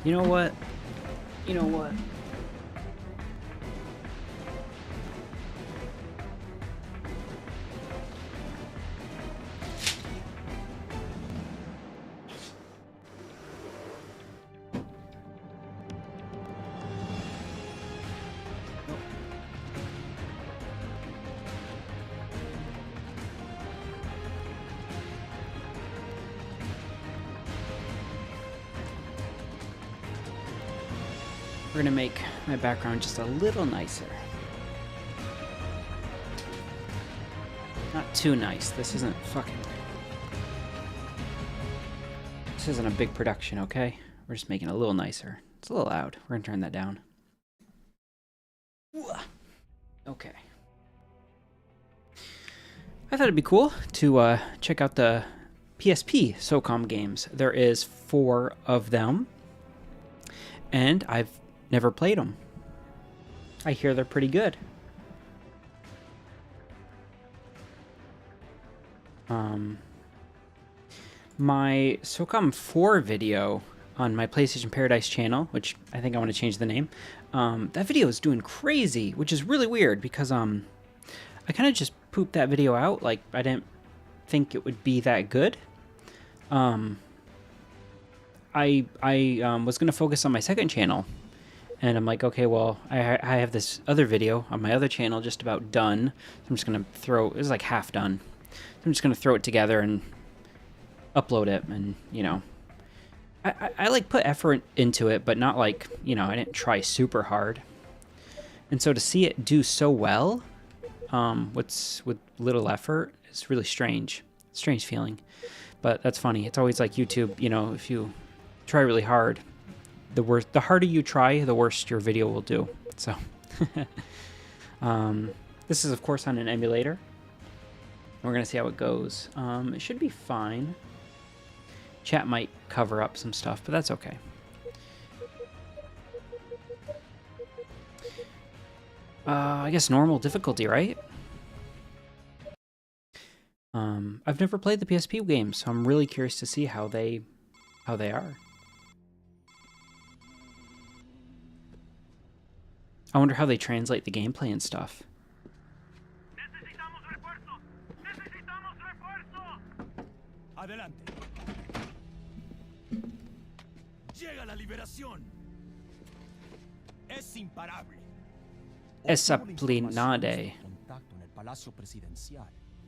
You know what? You know what? We're gonna make my background just a little nicer. Not too nice. This isn't a big production, okay? We're just making it a little nicer. It's a little loud. We're gonna turn that down. Okay. I thought it'd be cool to check out the PSP Socom games. There is 4 of them, and I've never played them. I hear they're pretty good. My Socom 4 video on my PlayStation Paradise channel, which I think I want to change the name, that video is doing crazy, which is really weird because I kind of just pooped that video out. Like, I didn't think it would be that good. I was going to focus on my second channel, and I'm like, okay, well, I have this other video on my other channel just about done. I'm just going to it was like half done. I'm just going to throw it together and upload it, and, you know, I like put effort into it, but not like, you know, I didn't try super hard. And so to see it do so well, with little effort, is really strange feeling. But that's funny. It's always like YouTube, you know, if you try really hard, the harder you try, the worse your video will do. So this is of course on an emulator. We're gonna see how it goes. It should be fine. Chat might cover up some stuff, but that's okay. I guess normal difficulty, right? I've never played the PSP games, so I'm really curious to see how they are. I wonder how they translate the gameplay and stuff. Adelante. Llega la liberación. Es imparable. Esa plinade.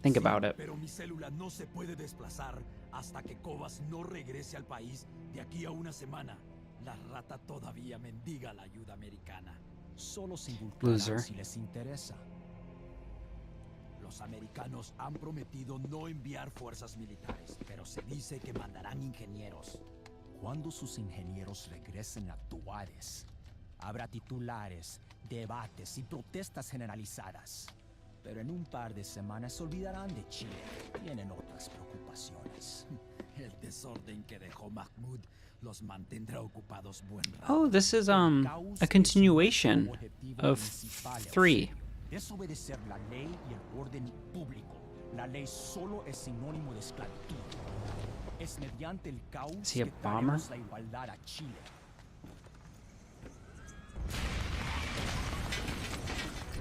Think about it. Pero mi célula no se puede desplazar hasta que Cobas no regrese al país de aquí a una semana. La rata todavía mendiga la ayuda americana. Solo se involucrarán si les interesa. Los americanos han prometido no enviar fuerzas militares, pero se dice que mandarán ingenieros. Cuando sus ingenieros regresen a Tuares, habrá titulares, debates y protestas generalizadas. Pero en un par de semanas se olvidarán de Chile. Tienen otras preocupaciones. El desorden que dejó Mahmoud los mantendrá ocupados buen rato. Oh, this is a continuation of 3. Desobedecer la ley y el orden público. La ley solo es sinónimo de esclavitud. Es mediante el caos que traemos la igualdad a Chile.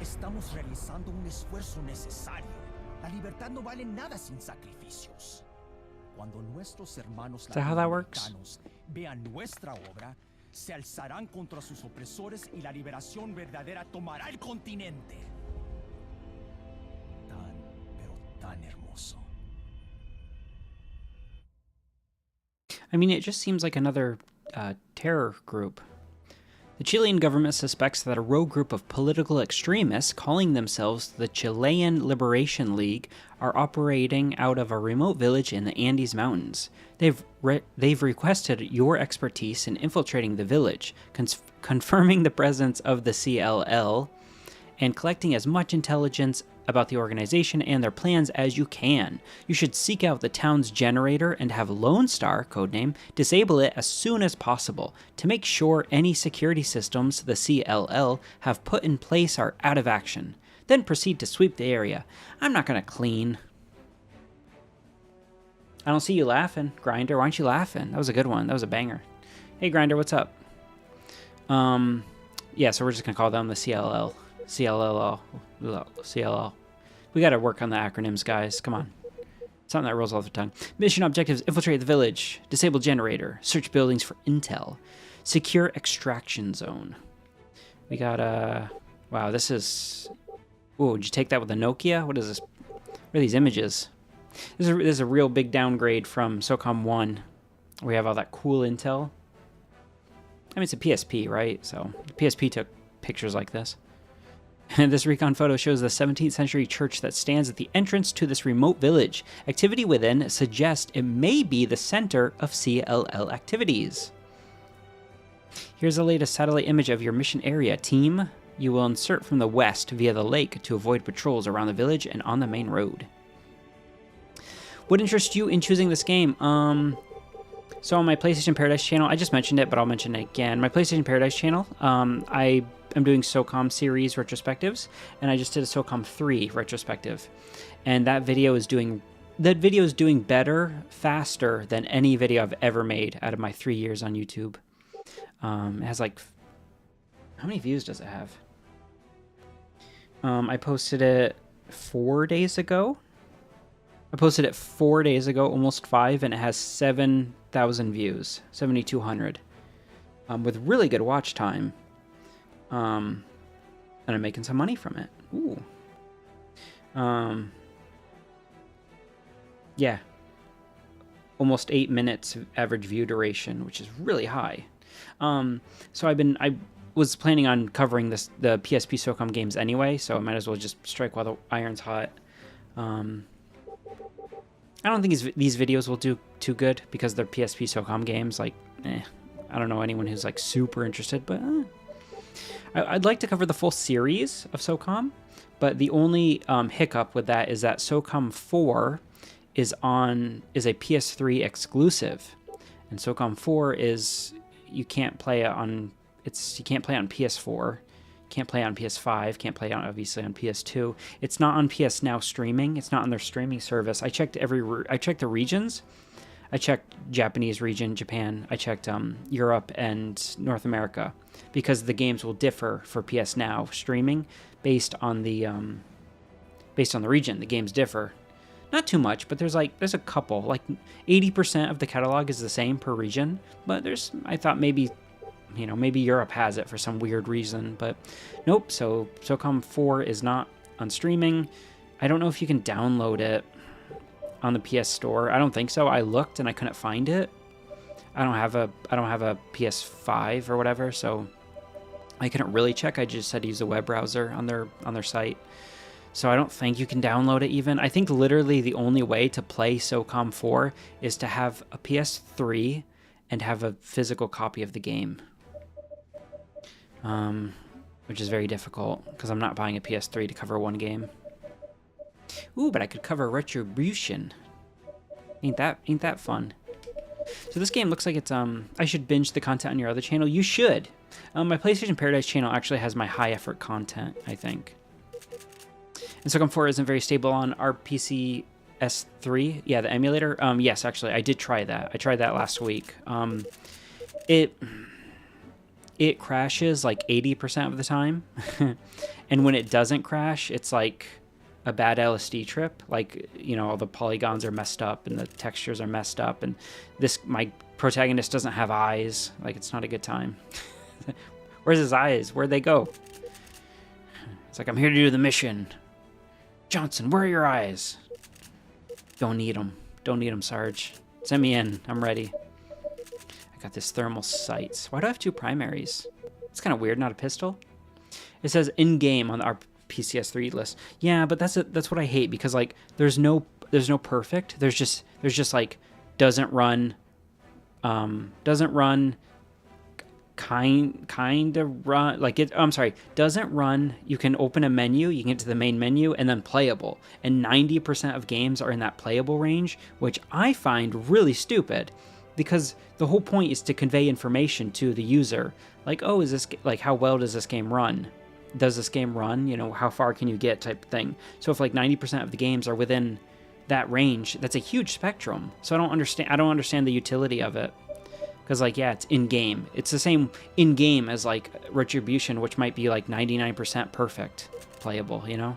Estamos realizando un esfuerzo necesario. La libertad no vale nada sin sacrificios. Cuando nuestros hermanos latinoamericanos vean nuestra obra, se alzarán contra sus opresores y la liberación verdadera tomará el continente. Pero tan hermoso. I mean, it just seems like another terror group. The Chilean government suspects that a rogue group of political extremists calling themselves the Chilean Liberation League are operating out of a remote village in the Andes Mountains. They've requested your expertise in infiltrating the village, confirming the presence of the CLL, and collecting as much intelligence about the organization and their plans as you can. You should seek out the town's generator and have Lone Star, codename, disable it as soon as possible to make sure any security systems the CLL have put in place are out of action. Then proceed to sweep the area. I'm not gonna clean. I don't see you laughing, Grinder. Why aren't you laughing? That was a good one. That was a banger. Hey, Grinder, what's up? Yeah, so we're just going to call them the CLL. CLL. We got to work on the acronyms, guys. Come on. Something that rolls off the tongue. Mission objectives: infiltrate the village, disable generator, search buildings for intel, secure extraction zone. We got wow, this is... Ooh, did you take that with a Nokia? What is this? What are these images? This is a real big downgrade from Socom 1. We have all that cool intel. I mean, it's a PSP, right? So the PSP took pictures like this. And this recon photo shows the 17th century church that stands at the entrance to this remote village. Activity within suggests it may be the center of CLL activities. Here's the latest satellite image of your mission area, team. You will insert from the west via the lake to avoid patrols around the village and on the main road. What interests you in choosing this game? So on my PlayStation Paradise channel, I just mentioned it, but I'll mention it again. My PlayStation Paradise channel, I am doing Socom series retrospectives, and I just did a Socom 3 retrospective. And that video is doing better, faster than any video I've ever made out of my 3 years on YouTube. It has like... How many views does it have? I posted it 4 days ago. Almost 5, and it has 7,000 views, 7,200, with really good watch time. And I'm making some money from it. Ooh. Yeah. Almost 8 minutes average view duration, which is really high. So I was planning on covering the PSP Socom games anyway, so I might as well just strike while the iron's hot. I don't think these videos will do too good because they're PSP Socom games. Like, I don't know anyone who's like super interested, but I'd like to cover the full series of Socom. But the only hiccup with that is that Socom 4 is a PS3 exclusive, and Socom 4 is you can't play on PS4. Can't play on PS5, can't play on obviously on PS2. It's not on PS Now streaming. It's not on their streaming service. I checked the regions. I checked Japanese region, Japan. I checked Europe and North America because the games will differ for PS Now streaming based on the region. The games differ. Not too much, but there's a couple. Like 80% of the catalog is the same per region, but I thought maybe Europe has it for some weird reason, but nope. So Socom 4 is not on streaming. I don't know if you can download it on the PS Store. I don't think so. I looked and I couldn't find it. I don't have a PS5 or whatever, so I couldn't really check. I just had to use a web browser on their site. So I don't think you can download it even. I think literally the only way to play Socom 4 is to have a PS3 and have a physical copy of the game. Which is very difficult because I'm not buying a PS3 to cover one game. Ooh, but I could cover Retribution. Ain't that fun? So this game looks like it's I should binge the content on your other channel. You should. My PlayStation Paradise channel actually has my high effort content, I think. And Socom 4 isn't very stable on RPC S3. Yeah, the emulator. Yes, actually, I did try that. I tried that last week. It crashes like 80% of the time. And when it doesn't crash, it's like a bad LSD trip. Like, all the polygons are messed up and the textures are messed up. And my protagonist doesn't have eyes. Like, it's not a good time. Where's his eyes? Where'd they go? It's like, I'm here to do the mission. Johnson, where are your eyes? Don't need them. Don't need them, Sarge. Send me in. I'm ready. I got this thermal sights. Why do I have 2 primaries? It's kind of weird, not a pistol. It says in-game on our PCS3 list. Yeah, but that's what I hate because like there's no perfect. There's just like doesn't run kind of run like it. I'm sorry, doesn't run. You can open a menu, you can get to the main menu, and then playable. And 90% of games are in that playable range, which I find really stupid, because the whole point is to convey information to the user. Like, oh, is this like how well does this game run? Does this game run? How far can you get? Type of thing. So if like 90% of the games are within that range, that's a huge spectrum. So I don't understand the utility of it. Because, like, yeah, it's in-game. It's the same in-game as, like, Retribution, which might be, like, 99% perfect playable, you know?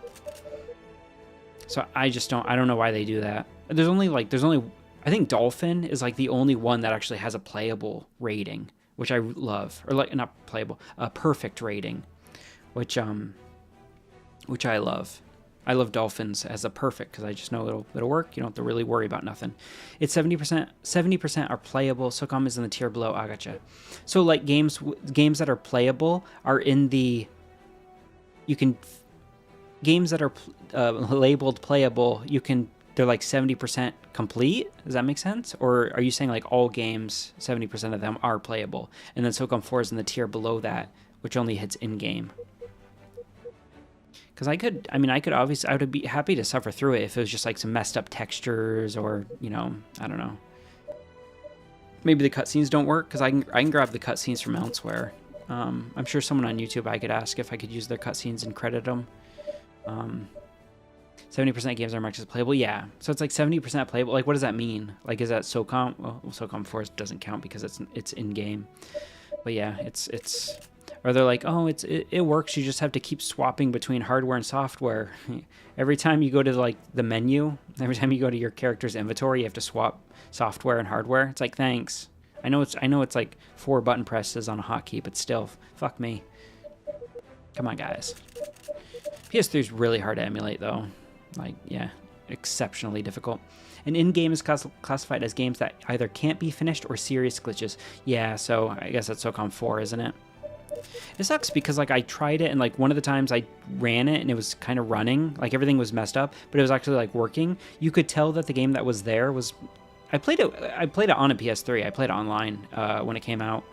So I don't know why they do that. There's only, I think Dolphin is, like, the only one that actually has a playable rating, which I love. Or, like, not playable, a perfect rating, which I love. I love Dolphins as a perfect because I just know it'll work. You don't have to really worry about nothing. It's 70%. 70% are playable. Socom is in the tier below. I gotcha. So like games that are playable are in the. Games that are labeled playable. They're like 70% complete. Does that make sense? Or are you saying like all games, 70% of them are playable, and then Socom 4 is in the tier below that, which only hits in game? Because I would be happy to suffer through it if it was just like some messed up textures or, you know, I don't know. Maybe the cutscenes don't work because I can grab the cutscenes from elsewhere. I'm sure someone on YouTube I could ask if I could use their cutscenes and credit them. 70% of games are marked as playable. Yeah, so it's like 70% playable. Like, what does that mean? Like, is that SOCOM? Well, SOCOM 4 doesn't count because it's in game. But yeah, it's. Or they're like, oh, it works. You just have to keep swapping between hardware and software. Every time you go to like the menu, every time you go to your character's inventory, you have to swap software and hardware. It's like, thanks. I know it's like 4 button presses on a hotkey, but still, fuck me. Come on, guys. PS3 is really hard to emulate, though. Like, yeah, exceptionally difficult. And in-game is classified as games that either can't be finished or serious glitches. Yeah, so I guess that's SOCOM 4, isn't it? It sucks because like I tried it and like one of the times I ran it and it was kind of running, like everything was messed up, but it was actually like working. You could tell that the game that was there was. I played it on a PS3. I played it online when it came out,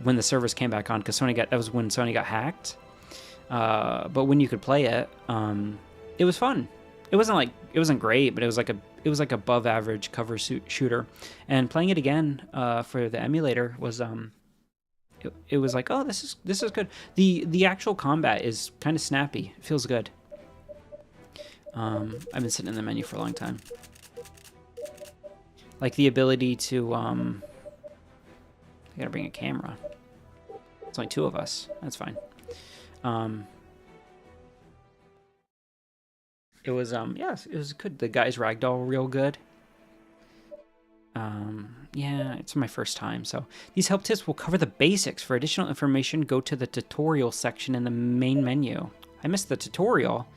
when the servers came back on, because that was when Sony got hacked. But when you could play it, it was fun. It wasn't great, but it was like above average cover shooter. And playing it again for the emulator was it was like, oh, this is good. The actual combat is kind of snappy. It feels good. I've been sitting in the menu for a long time. Like the ability to I gotta bring a camera. It's only 2 of us. That's fine. It was yes, it was good. The guy's ragdoll real good. Yeah, it's my first time, so these help tips will cover the basics. For additional information, go to the tutorial section in the main menu. I missed the tutorial.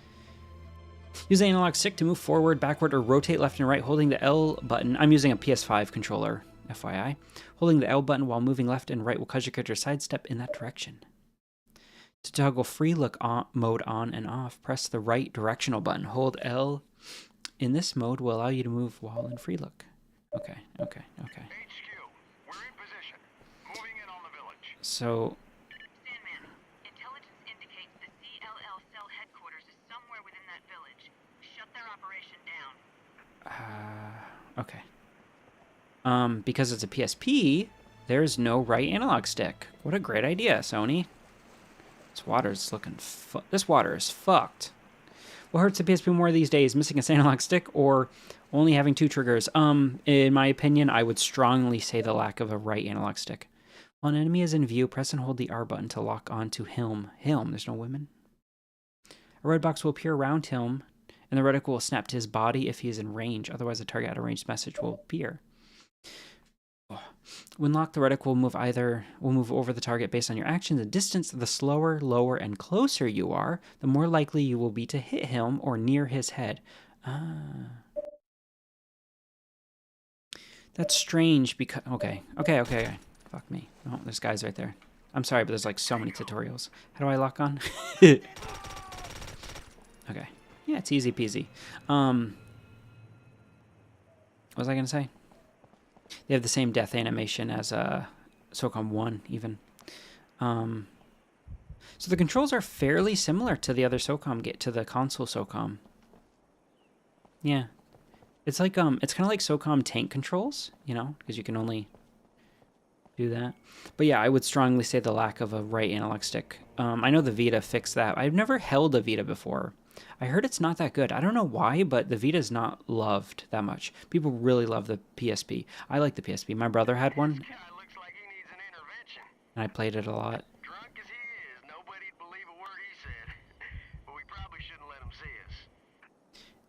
Use the analog stick to move forward, backward, or rotate left and right, holding the L button. I'm using a PS5 controller, FYI. Holding the L button while moving left and right will cause your character to sidestep in that direction. To toggle free look mode on and off, press the right directional button. Hold L in this mode will allow you to move while in free look. Okay. HQ, we're in position. Moving in on the village. So. Sandman, intelligence indicates the CLL cell headquarters is somewhere within that village. Shut their operation down. Okay. Because it's a PSP, there's no right analog stick. What a great idea, Sony. This water is this water is fucked. What hurts the PSP more these days, missing a analog stick or only having 2 triggers? In my opinion, I would strongly say the lack of a right analog stick. While an enemy is in view, press and hold the R button to lock onto him. There's no women. A red box will appear around him, and the reticle will snap to his body if he is in range. Otherwise, a target at a ranged message will appear. When locked, the reticle will move over the target based on your actions and distance. The slower, lower, and closer you are, the more likely you will be to hit him or near his head. That's strange because... Okay. Fuck me. Oh, there's guys right there. I'm sorry, but there's like so many tutorials. How do I lock on? Okay. Yeah, it's easy peasy. What was I going to say? They have the same death animation as Socom 1, even. So the controls are fairly similar to the other Socom, to the console Socom. Yeah. It's like it's kind of like Socom tank controls, you know, because you can only do that. But yeah, I would strongly say the lack of a right analog stick. I know the Vita fixed that. I've never held a Vita before. I heard it's not that good. I don't know why, but the Vita is not loved that much. People really love the PSP. I like the PSP. My brother had one. This guy looks like he and I played it a lot. Drunk as he is, nobody'd believe a word he said. But we probably shouldn't let him see us.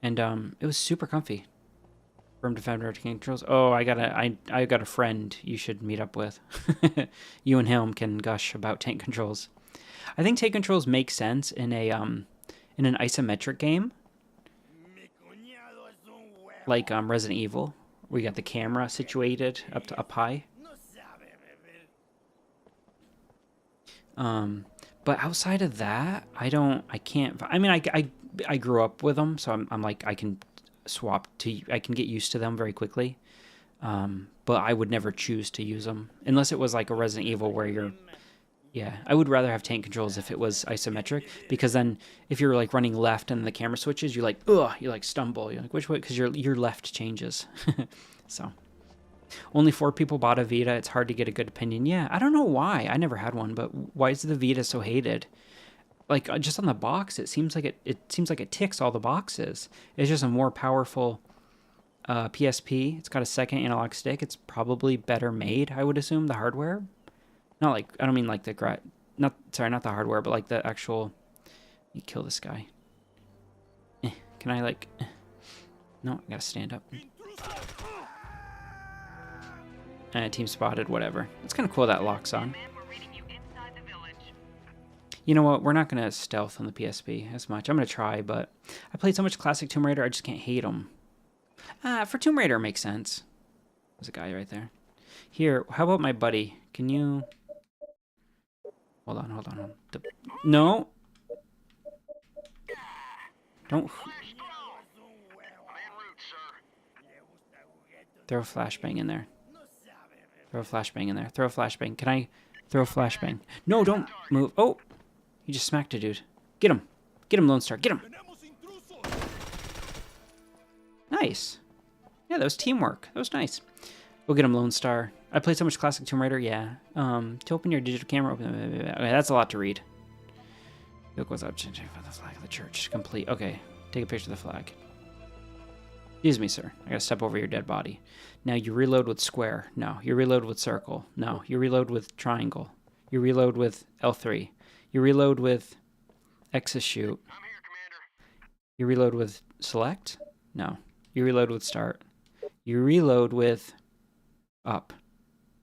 And it was super comfy. Firm Defender tank controls. Oh, I got a friend you should meet up with. You and him can gush about tank controls. I think tank controls make sense in an isometric game, like Resident Evil. We got the camera situated up high. But outside of that, I can't. I mean, I grew up with them, so I'm like I can get used to them very quickly. But I would never choose to use them unless it was like a Resident Evil where you're. Yeah, I would rather have tank controls if it was isometric, because then if you're like running left and the camera switches, you like stumble. You're like, which way? Because your left changes. So only 4 people bought a Vita. It's hard to get a good opinion. Yeah, I don't know why. I never had one, but why is the Vita so hated? Like just on the box, it seems like it ticks all the boxes. It's just a more powerful PSP. It's got a second analog stick. It's probably better made, I would assume, the hardware. Not like, I don't mean like not the hardware, but like the actual. You kill this guy. Can I like? No, I gotta stand up. Team spotted. Whatever. It's kind of cool that locks on. You know what? We're not gonna stealth on the PSP as much. I'm gonna try, but I played so much classic Tomb Raider, I just can't hate them. For Tomb Raider, it makes sense. There's a guy right there. Here, how about my buddy? Can you? Hold on. No. Don't. Throw a flashbang in there. Throw a flashbang in there. Throw a flashbang. Can I throw a flashbang? No, don't move. Oh, you just smacked a dude. Get him. Get him, Lone Star. Get him. Nice. Yeah, that was teamwork. That was nice. We'll get him, Lone Star. I played so much classic Tomb Raider. Yeah. To open your digital camera. Okay, that's a lot to read. Yoke was up. The flag of the church. Complete. Okay. Take a picture of the flag. Excuse me, sir. I gotta step over your dead body. Now you reload with square. No. You reload with circle. No. You reload with triangle. You reload with L3. You reload with X is shoot. I'm here, Commander. You reload with select. No. You reload with start. You reload with up.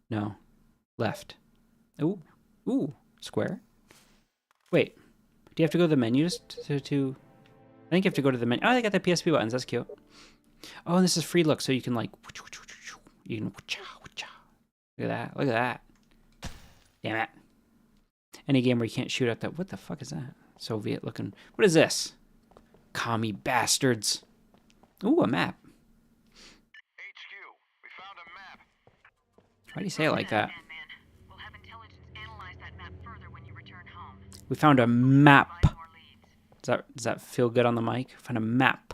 No. Left. Ooh. Ooh. Square. Wait. Do you have to go to the menu to... I think you have to go to the menu. Oh, they got the PSP buttons. That's cute. Oh, and this is free look, so you can like... You can... Look at that. Look at that. Damn it. Any game where you can't shoot at that... What the fuck is that? Soviet looking... What is this? Commie bastards. Ooh, a map. HQ, we found a map. Why do you say it like that? We'll have intelligence analyze that map further when you return home. We found a map. Provide more leads. Does that feel good on the mic? Found a map.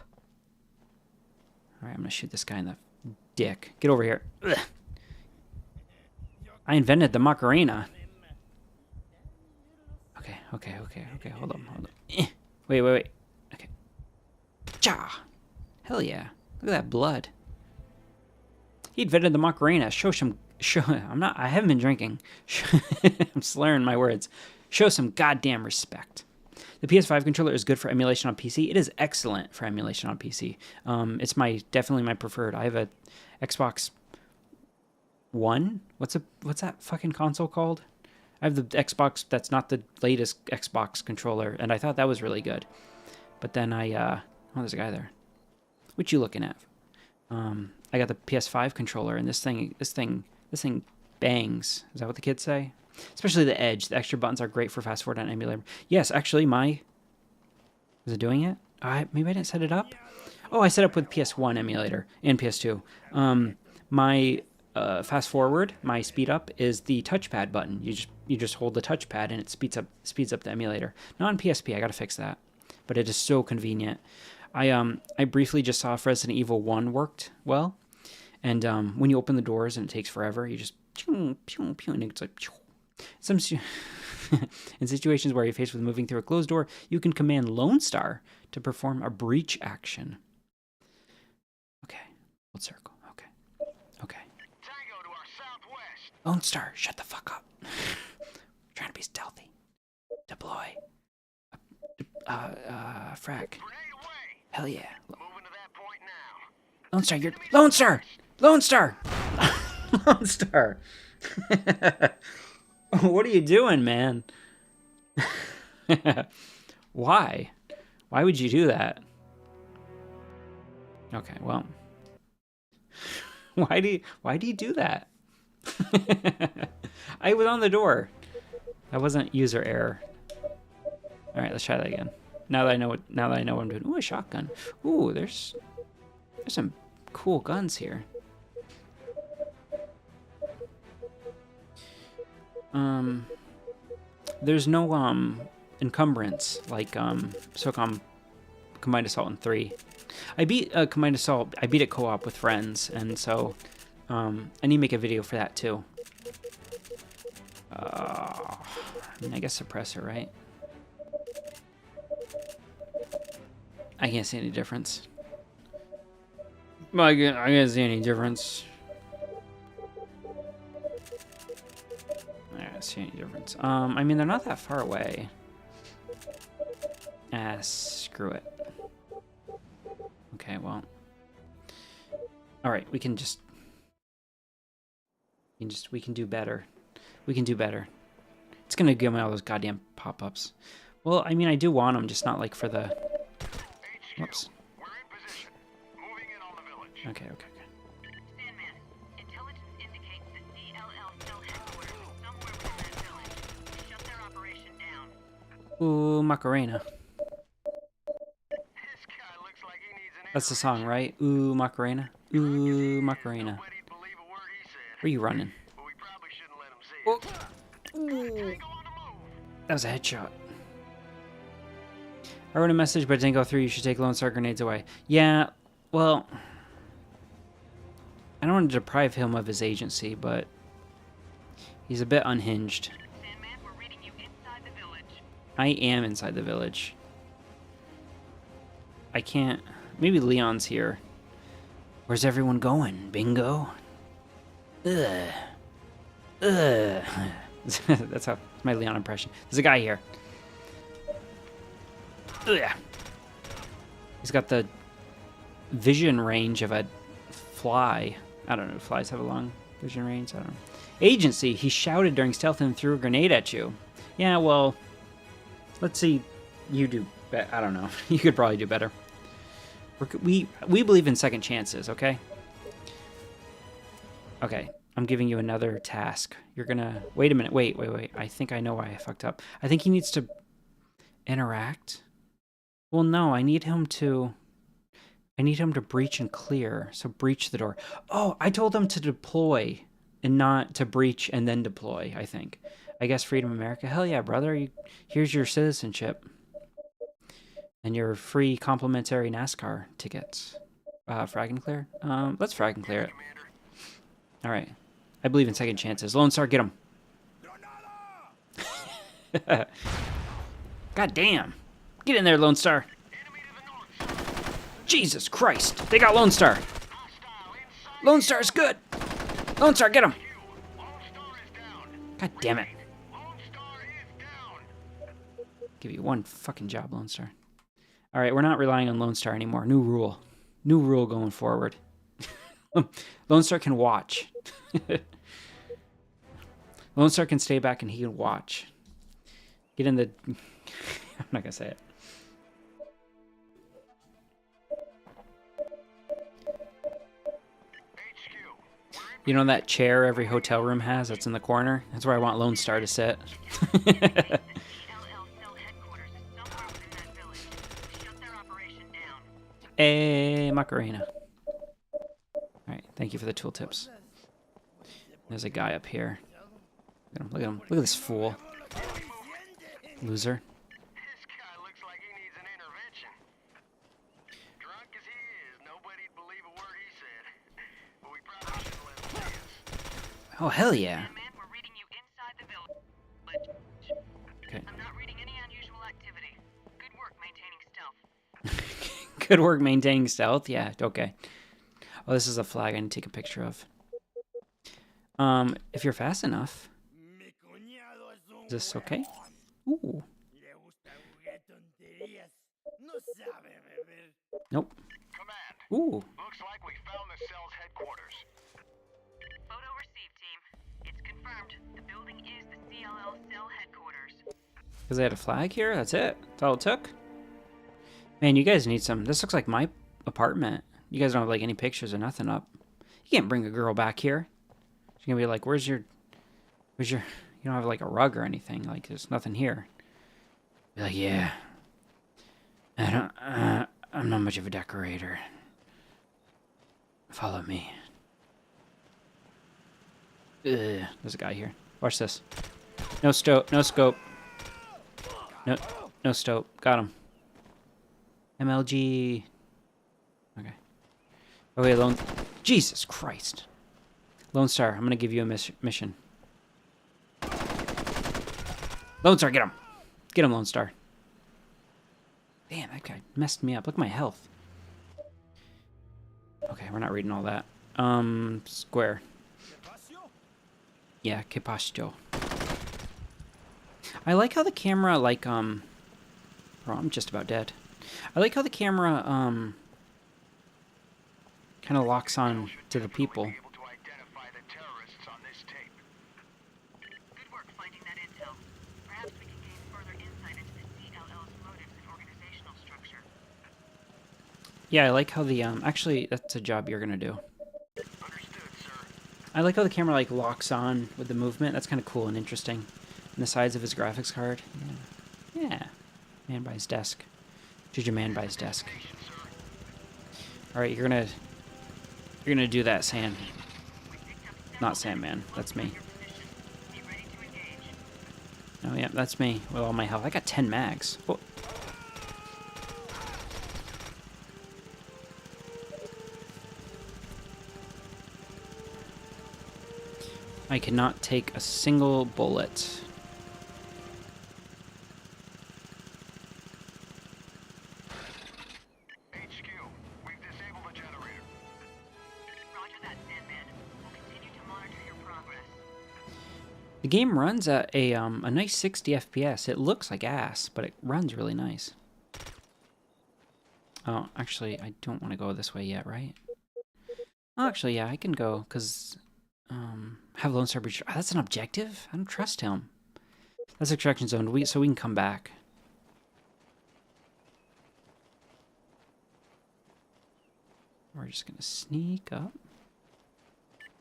All right, I'm gonna shoot this guy in the dick. Get over here. Ugh. I invented the Macarena. Okay. Hold on. Wait. Okay. Cha. Hell yeah. Look at that blood. He invented the Macarena. I haven't been drinking. I'm slurring my words. Show some goddamn respect. The PS5 controller is good for emulation on PC. It is excellent for emulation on PC. It's definitely my preferred. I have a Xbox One. What's that fucking console called? I have the Xbox that's not the latest Xbox controller, and I thought that was really good. But then oh, there's a guy there. What you looking at? I got the PS5 controller, and this thing bangs. Is that what the kids say? Especially the Edge. The extra buttons are great for fast forward on emulator. Yes, actually, is it doing it? Maybe I didn't set it up. Oh, I set up with PS1 emulator and PS2. My fast forward, my speed up is the touchpad button. You just hold the touchpad and it speeds up the emulator. Not on PSP. I got to fix that. But it is so convenient. I briefly just saw if Resident Evil 1 worked well. And when you open the doors and it takes forever, you just pew, pew, pew, and it's like pew. In situations where you're faced with moving through a closed door, you can command Lone Star to perform a breach action. Okay. Hold circle. Okay. Tango to our southwest. Lone Star, shut the fuck up. Trying to be stealthy. Deploy. Frack. Grenade away! Hell yeah. Moving to that point now. Lone Star, you're... Lone Star! Lone Star! Lone Star! What are you doing, man? Why? Why would you do that? Okay, well... Why do you do that? I was on the door. That wasn't user error. All right, let's try that again. Now that I know what I'm doing. Ooh, a shotgun. Ooh, there's some cool guns here. There's no encumbrance like Socom Combined Assault in 3. I beat Combined Assault. I beat it co-op with friends, and so I need to make a video for that too. I mean, I guess suppressor, right? I can't see any difference. I can't see any difference. I don't see any difference. I mean, they're not that far away. Ah, screw it. Okay, well. Alright, we can do better. We can do better. It's gonna give me all those goddamn pop-ups. Well, I mean, I do want them, just not like for the... Whoops. We're in position. Moving in on the village. Okay. Sandman, intelligence indicates the CLL cell headquarters is somewhere within that village. Shut their operation down. Ooh, Macarena. This guy looks like he needs an That's the song, right? Ooh, Macarena. Ooh, Macarena. Nobody'd believe a word he said. Where are you running? But we probably shouldn't let him see Oh. us. Ooh. Tango on the move. That was a headshot. I wrote a message, but it didn't go through. You should take Lone Star grenades away. Yeah, well... I don't want to deprive him of his agency, but... He's a bit unhinged. Sandman, we're reading you inside the village. I am inside the village. I can't... Maybe Leon's here. Where's everyone going? Bingo? Ugh. Ugh. That's my Leon impression. There's a guy here. Ugh. He's got the vision range of a fly. I don't know. Flies have a long vision range. I don't know. Agency. He shouted during stealth and threw a grenade at you. Yeah, well, let's see you do better. I don't know. You could probably do better. We believe in second chances, okay? Okay. I'm giving you another task. You're gonna... Wait a minute. Wait. I think I know why I fucked up. I think he needs to interact. Well, no. I need him to breach and clear. So breach the door. Oh, I told him to deploy and not to breach and then deploy, I think. I guess Freedom America. Hell yeah, brother. Here's your citizenship. And your free complimentary NASCAR tickets. Frag and clear? Let's frag and clear it. All right. I believe in second chances. Lone Star, get him. God damn. Get in there, Lone Star. Jesus Christ. They got Lone Star. Lone Star's good. Lone Star, get him. God damn it. Give you one fucking job, Lone Star. All right, we're not relying on Lone Star anymore. New rule. New rule going forward. Lone Star can watch. Lone Star can stay back and he can watch. Get in the... I'm not going to say it. You know that chair every hotel room has that's in the corner? That's where I want Lone Star to sit. CLL cell headquarters is somewhere within that village. Shut their operation down. Hey, Macarena. Alright, thank you for the tooltips. There's a guy up here. Look at him, look at him. Look at this fool. Loser. This guy looks like he needs an intervention. Drunk as he is, nobody'd believe a word he said. But we probably shouldn't let him see us. Oh, hell yeah. Sandman, we're reading you inside the village. Okay. I'm not reading any unusual activity. Good work maintaining stealth. Good work maintaining stealth. Yeah, okay. Oh, this is a flag I need to take a picture of. If you're fast enough. Mi cuñado es un Is this okay? Ooh. Nope. Command. Ooh. Looks like we found the cell's headquarters. Photo received, team. It's confirmed. The building is the CLL cell headquarters. Because they had a flag here? That's it? That's all it took? Man, you guys need some... This looks like my apartment. You guys don't have, like, any pictures or nothing up. You can't bring a girl back here. She's gonna be like, where's your... You don't have, like, a rug or anything. Like, there's nothing here. Be like, yeah. I'm not much of a decorator. Follow me. Ugh, there's a guy here. Watch this. No scope. No scope. No scope. Got him. MLG. Okay. Okay, Lone... Jesus Christ. Lone Star, I'm gonna give you a mission. Lone Star, get him. Get him, Lone Star. Damn, that guy messed me up. Look at my health. Okay, we're not reading all that. Square. Yeah, que pasó. I like how the camera, like, oh, I'm just about dead. I like how the camera, kind of locks on to the people. Able to identify the terrorists on this tape. Good work finding that intel. Perhaps we can gain further insight into the CLL's motives and organizational structure. Yeah, I like how the, actually, that's a job you're gonna do. Understood, sir. I like how the camera, like, locks on with the movement. That's kind of cool and interesting. And the size of his graphics card. Yeah. Yeah. Man by his desk. Choose your man by his desk. Alright, you're gonna do that, Sand. Not Sandman. That's me. Be ready to engage. Oh, yeah, that's me with all my health. I got 10 mags. Oh. I cannot take a single bullet. HQ, we've disabled the generator. Roger that, Sandman. We'll continue to monitor your progress. The game runs at a nice 60 FPS. It looks like ass, but it runs really nice. Oh, actually, I don't want to go this way yet, right? Oh, actually, yeah, I can go, because... have Lone Star Breach... Oh, that's an objective? I don't trust him. That's extraction zone, so we can come back. We're just gonna sneak up.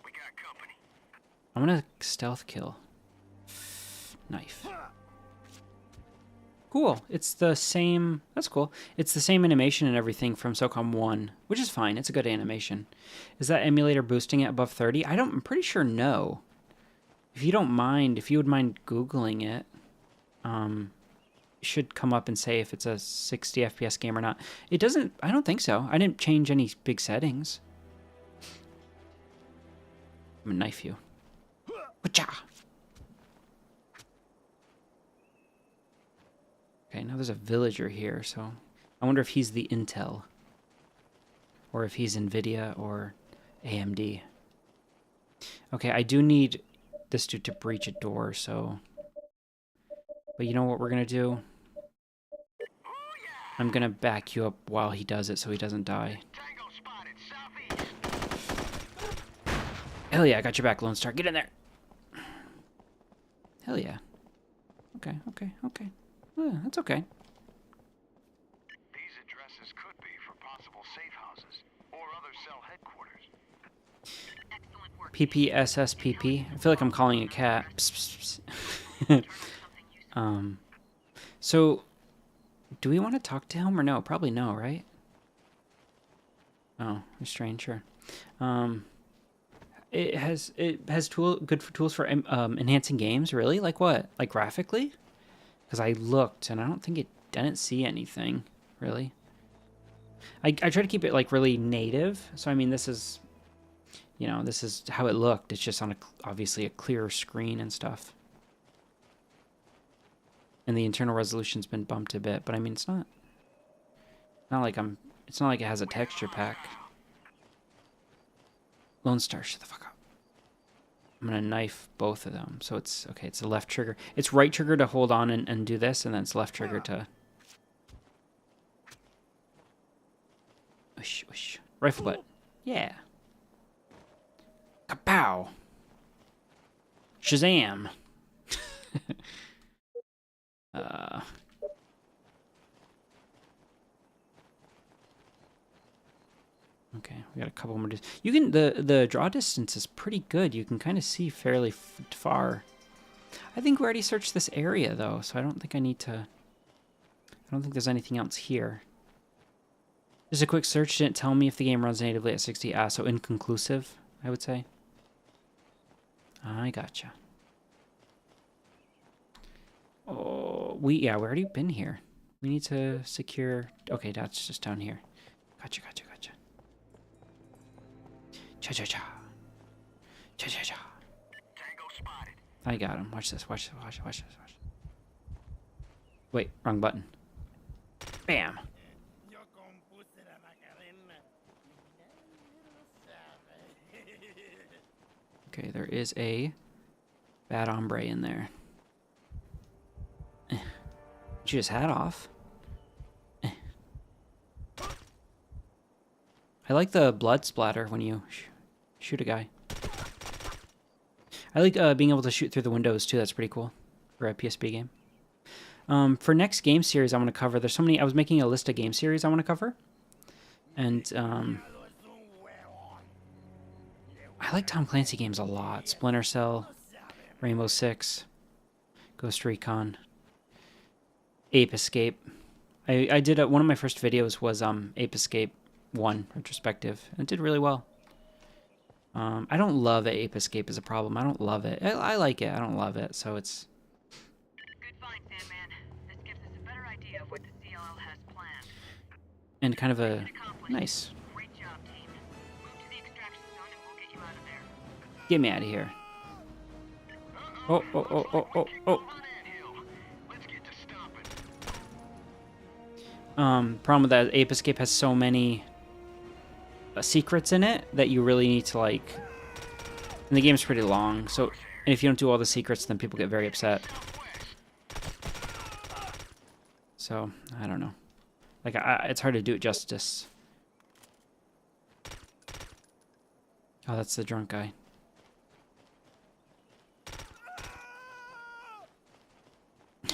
We got company. I'm gonna stealth kill. Knife. Cool. It's the same... That's cool. It's the same animation and everything from Socom 1, which is fine. It's a good animation. Is that emulator boosting it above 30? I'm pretty sure no. If you don't mind, if you would mind Googling it, it should come up and say if it's a 60 FPS game or not. It doesn't... I don't think so. I didn't change any big settings. I'm gonna knife you. Wacha! Okay, now there's a villager here, so... I wonder if he's the Intel. Or if he's NVIDIA or AMD. Okay, I do need this dude to breach a door, so... But you know what we're gonna do? I'm gonna back you up while he does it so he doesn't die. Tango spotted southeast. Hell yeah, I got your back, Lone Star. Get in there! Hell yeah. Okay. Yeah, that's okay. These addresses could be for possible safe houses or other cell headquarters. Excellent work. PPSSPP. I feel like I'm calling a cat. Psst, psst, psst. So, do we want to talk to him or no? Probably no, right? Oh, restrain, sure. It has good for tools for enhancing games. Really? Like what? Like graphically? Because I looked and I don't think it didn't see anything really. I try to keep it like really native. So I mean, this is, you know, this is how it looked. It's just on obviously a clearer screen and stuff. And the internal resolution's been bumped a bit, but I mean, it's not like it's not like it has a texture pack. Lone Star, shut the fuck up. I'm gonna knife both of them. So it's okay. It's the left trigger. It's right trigger to hold on and do this, and then it's left trigger to. Whoosh, whoosh. Rifle butt. Yeah. Kapow. Shazam. Okay, we got a couple more. You can the draw distance is pretty good. You can kind of see fairly far. I think we already searched this area though, so I don't think I need to. I don't think there's anything else here. Just a quick search didn't tell me if the game runs natively at 60. So inconclusive, I would say. I gotcha. Oh, we already been here. We need to secure. Okay, that's just down here. Gotcha. Cha. Tango spotted. I got him. Watch this. Wait, wrong button. Bam. Okay, there is a bad hombre in there. She just hat off. I like the blood splatter when you shoot a guy. I like being able to shoot through the windows too. That's pretty cool for a PSP game. For next game series I want to cover, there's so many. I was making a list of game series I want to cover, and I like Tom Clancy games a lot. Splinter Cell, Rainbow Six, Ghost Recon, Ape Escape. I did one of my first videos was Ape Escape 1 retrospective, and it did really well. I don't love it. Ape Escape is a problem. I don't love it. I like it. I don't love it. So it's Good find, Sandman. This gives us a better idea of what the CLL has planned. and kind of a Mission accomplished. nice. Great job, team. Move to the extraction zone and we'll get you out of there. Get me out of here. Oh. On anthill. Let's get to stomping. Problem with that, Ape Escape has so many secrets in it that you really need to like. And the game's pretty long, so and if you don't do all the secrets, then people get very upset. So I don't know. Like it's hard to do it justice. Oh, that's the drunk guy.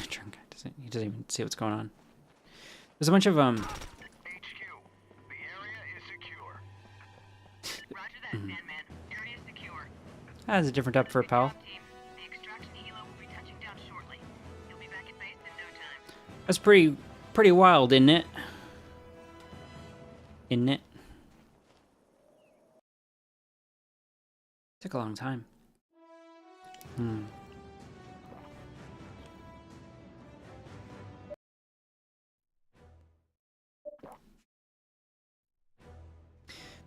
Drunk guy he doesn't even see what's going on. There's a bunch of HQ. The area is secure. Roger that, Sandman. Area secure. That's a different type for a pal. Good job, team. The extraction helo will be touching down shortly. You'll be back at base in no time. That's pretty wild, isn't it? Isn't it? Took a long time.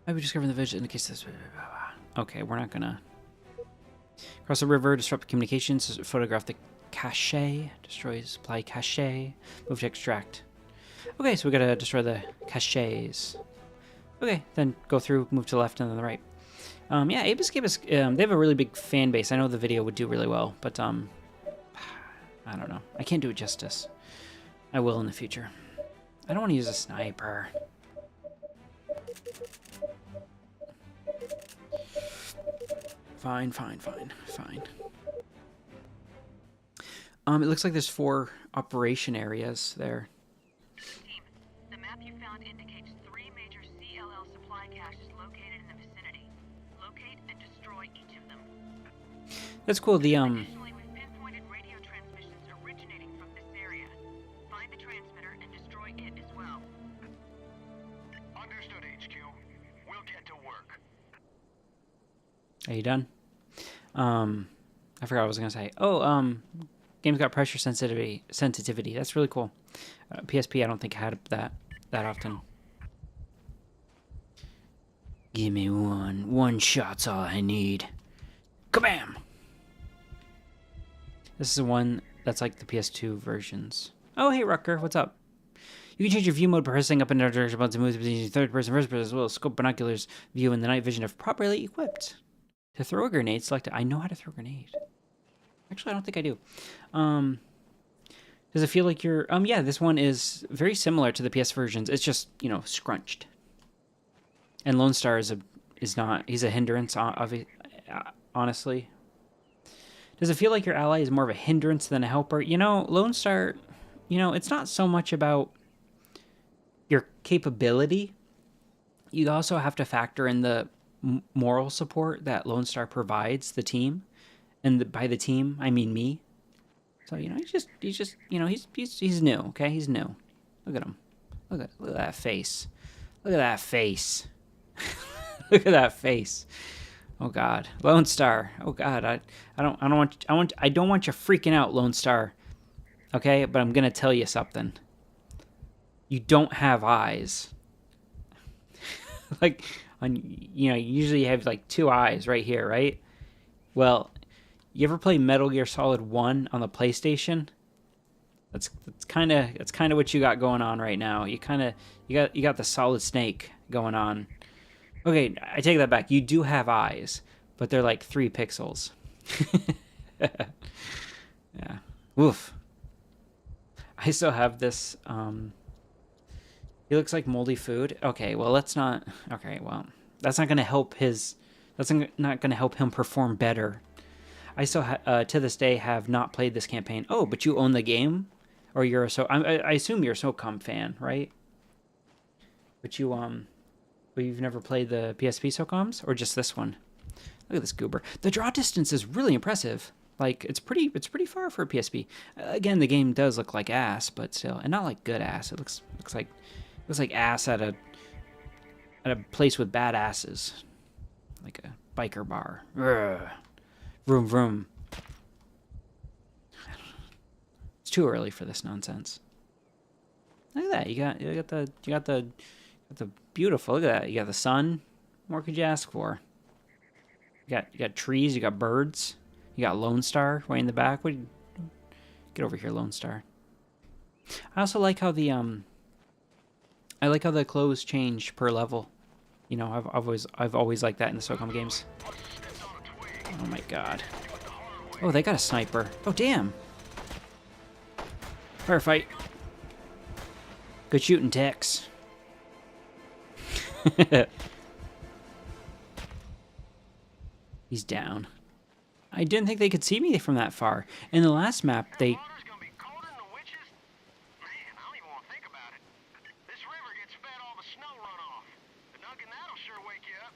Maybe discovering the village indicates this. Okay, we're not gonna cross the river, disrupt communications, photograph the cache, destroy supply cache, move to extract. Okay, so we gotta destroy the caches. Okay, then go through, move to the left and then the right. Yeah, Ape Escape is, they have a really big fan base. I know the video would do really well, but I don't know. I can't do it justice. I will in the future. I don't want to use a sniper. Fine. It looks like there's 4 operation areas there. Team, the map you found indicates 3 major CLL supply caches located in the vicinity. Locate and destroy each of them. That's cool. The Additionally, we've pinpointed radio transmissions originating from this area. Find the transmitter and destroy it as well. Understood, HQ. We'll get to work. Are you done? I forgot what I was gonna say. Oh, game's got pressure sensitivity. That's really cool. PSP, I don't think had that often. Give me one. One shot's all I need. Kabam! This is the one that's like the PS2 versions. Oh, hey, Rucker, what's up? You can change your view mode by pressing up and down direction buttons to move between third person, first person, as well as scope binoculars view in the night vision if properly equipped. To throw a grenade, select it. I know how to throw a grenade. Actually, I don't think I do. Does it feel like you're... yeah, this one is very similar to the PS versions. It's just, you know, scrunched. And Lone Star is not... He's a hindrance, honestly. Does it feel like your ally is more of a hindrance than a helper? You know, Lone Star, you know, it's not so much about your capability. You also have to factor in the moral support that Lone Star provides the team. And by the team, I mean me. So, you know, he's just, you know, he's new, okay? He's new. Look at him. Look at that face. Look at that face. Look at that face. Oh God, Lone Star. Oh God, I don't want you freaking out, Lone Star. Okay, but I'm gonna tell you something. You don't have eyes. Like, you know, usually you have like 2 eyes right here, right? Well, you ever play Metal Gear Solid 1 on the PlayStation? That's kind of what you got going on right now. You got the Solid Snake going on. Okay, I take that back. You do have eyes, but they're like 3 pixels. Yeah. Woof. I still have this. He looks like moldy food. Okay, well, let's not. Okay, well, that's not going to help his. That's not going to help him perform better. I still, to this day, have not played this campaign. Oh, but you own the game, or you're I assume you're a Socom fan, right? But you've never played the PSP Socoms, or just this one? Look at this goober. The draw distance is really impressive. Like, it's pretty far for a PSP. Again, the game does look like ass, but still, and not like good ass. It looks like ass at a place with bad asses, like a biker bar. Ugh. Vroom vroom. It's too early for this nonsense. Look at that. You got the beautiful. Look at that. You got the sun. What more could you ask for? You got trees. You got birds. You got Lone Star way in the back. Get over here, Lone Star. I also like how the clothes change per level. You know, I've always liked that in the Socom games. Oh my God. Oh, they got a sniper. Oh, damn. Firefight. Good shooting, Tex. He's down. I didn't think they could see me from that far. In the last map, they... Water's gonna be colder than the witches? Man, I don't even want to think about it. This river gets fed all the snow runoff. Duncan, that'll sure wake you up.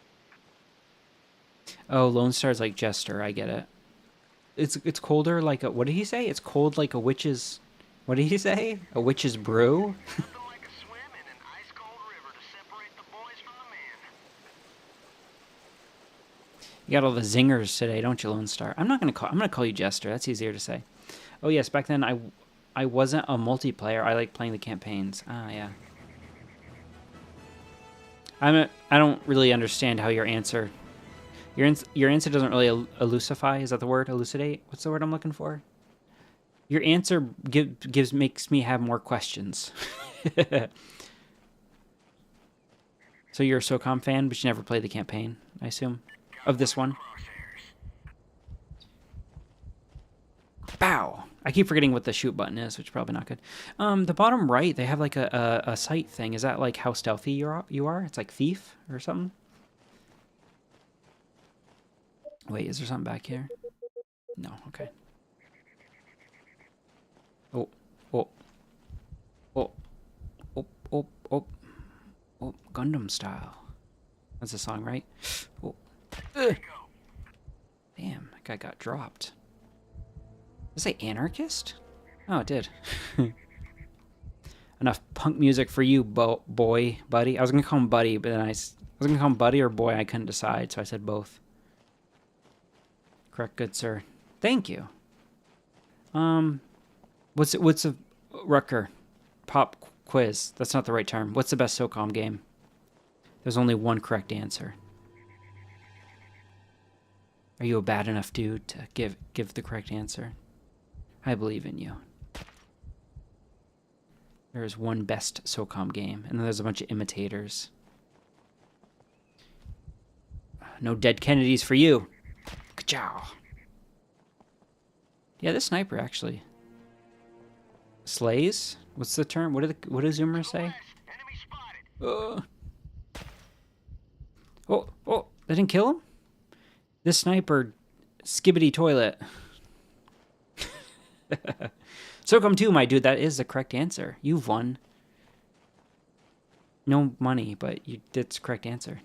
Oh, Lone Star's like Jester. I get it. It's colder like a... What did he say? It's cold like a witch's... What did he say? A witch's brew? Nothing like a swim in an ice-cold river to separate the boys from the men. You got all the zingers today, don't you, Lone Star? I'm gonna call you Jester. That's easier to say. Oh yes, back then I wasn't a multiplayer. I like playing the campaigns. Ah, yeah. I don't really understand how your answer doesn't really elusify. Is that the word? Elucidate? What's the word I'm looking for? Your answer makes me have more questions. So you're a Socom fan, but you never played the campaign, I assume, of this one. Bow! I keep forgetting what the shoot button is, which is probably not good. The bottom right, they have like a sight thing. Is that like how stealthy you are? It's like thief or something? Wait, is there something back here? No, okay. Oh, oh, oh, oh, oh, oh, oh, Gundam style. That's the song, right? Oh. Damn, that guy got dropped. Did it say anarchist? Oh, it did. Enough punk music for you, boy, buddy. I was gonna call him buddy, but then I was gonna call him buddy or boy. I couldn't decide, so I said both. Correct, good sir. Thank you. What's a Rucker pop quiz? That's not the right term. What's the best Socom game? There's only one correct answer. Are you a bad enough dude to give the correct answer? I believe in you. There is one best Socom game, and then there's a bunch of imitators. No dead Kennedys for you. Ka-chow. Yeah, this sniper actually slays. What's the term? What does Zoomer say? Enemy spotted. Oh, they didn't kill him? This sniper, skibbity toilet. Socom 2, my dude, that is the correct answer. You've won. No money, but that's the correct answer.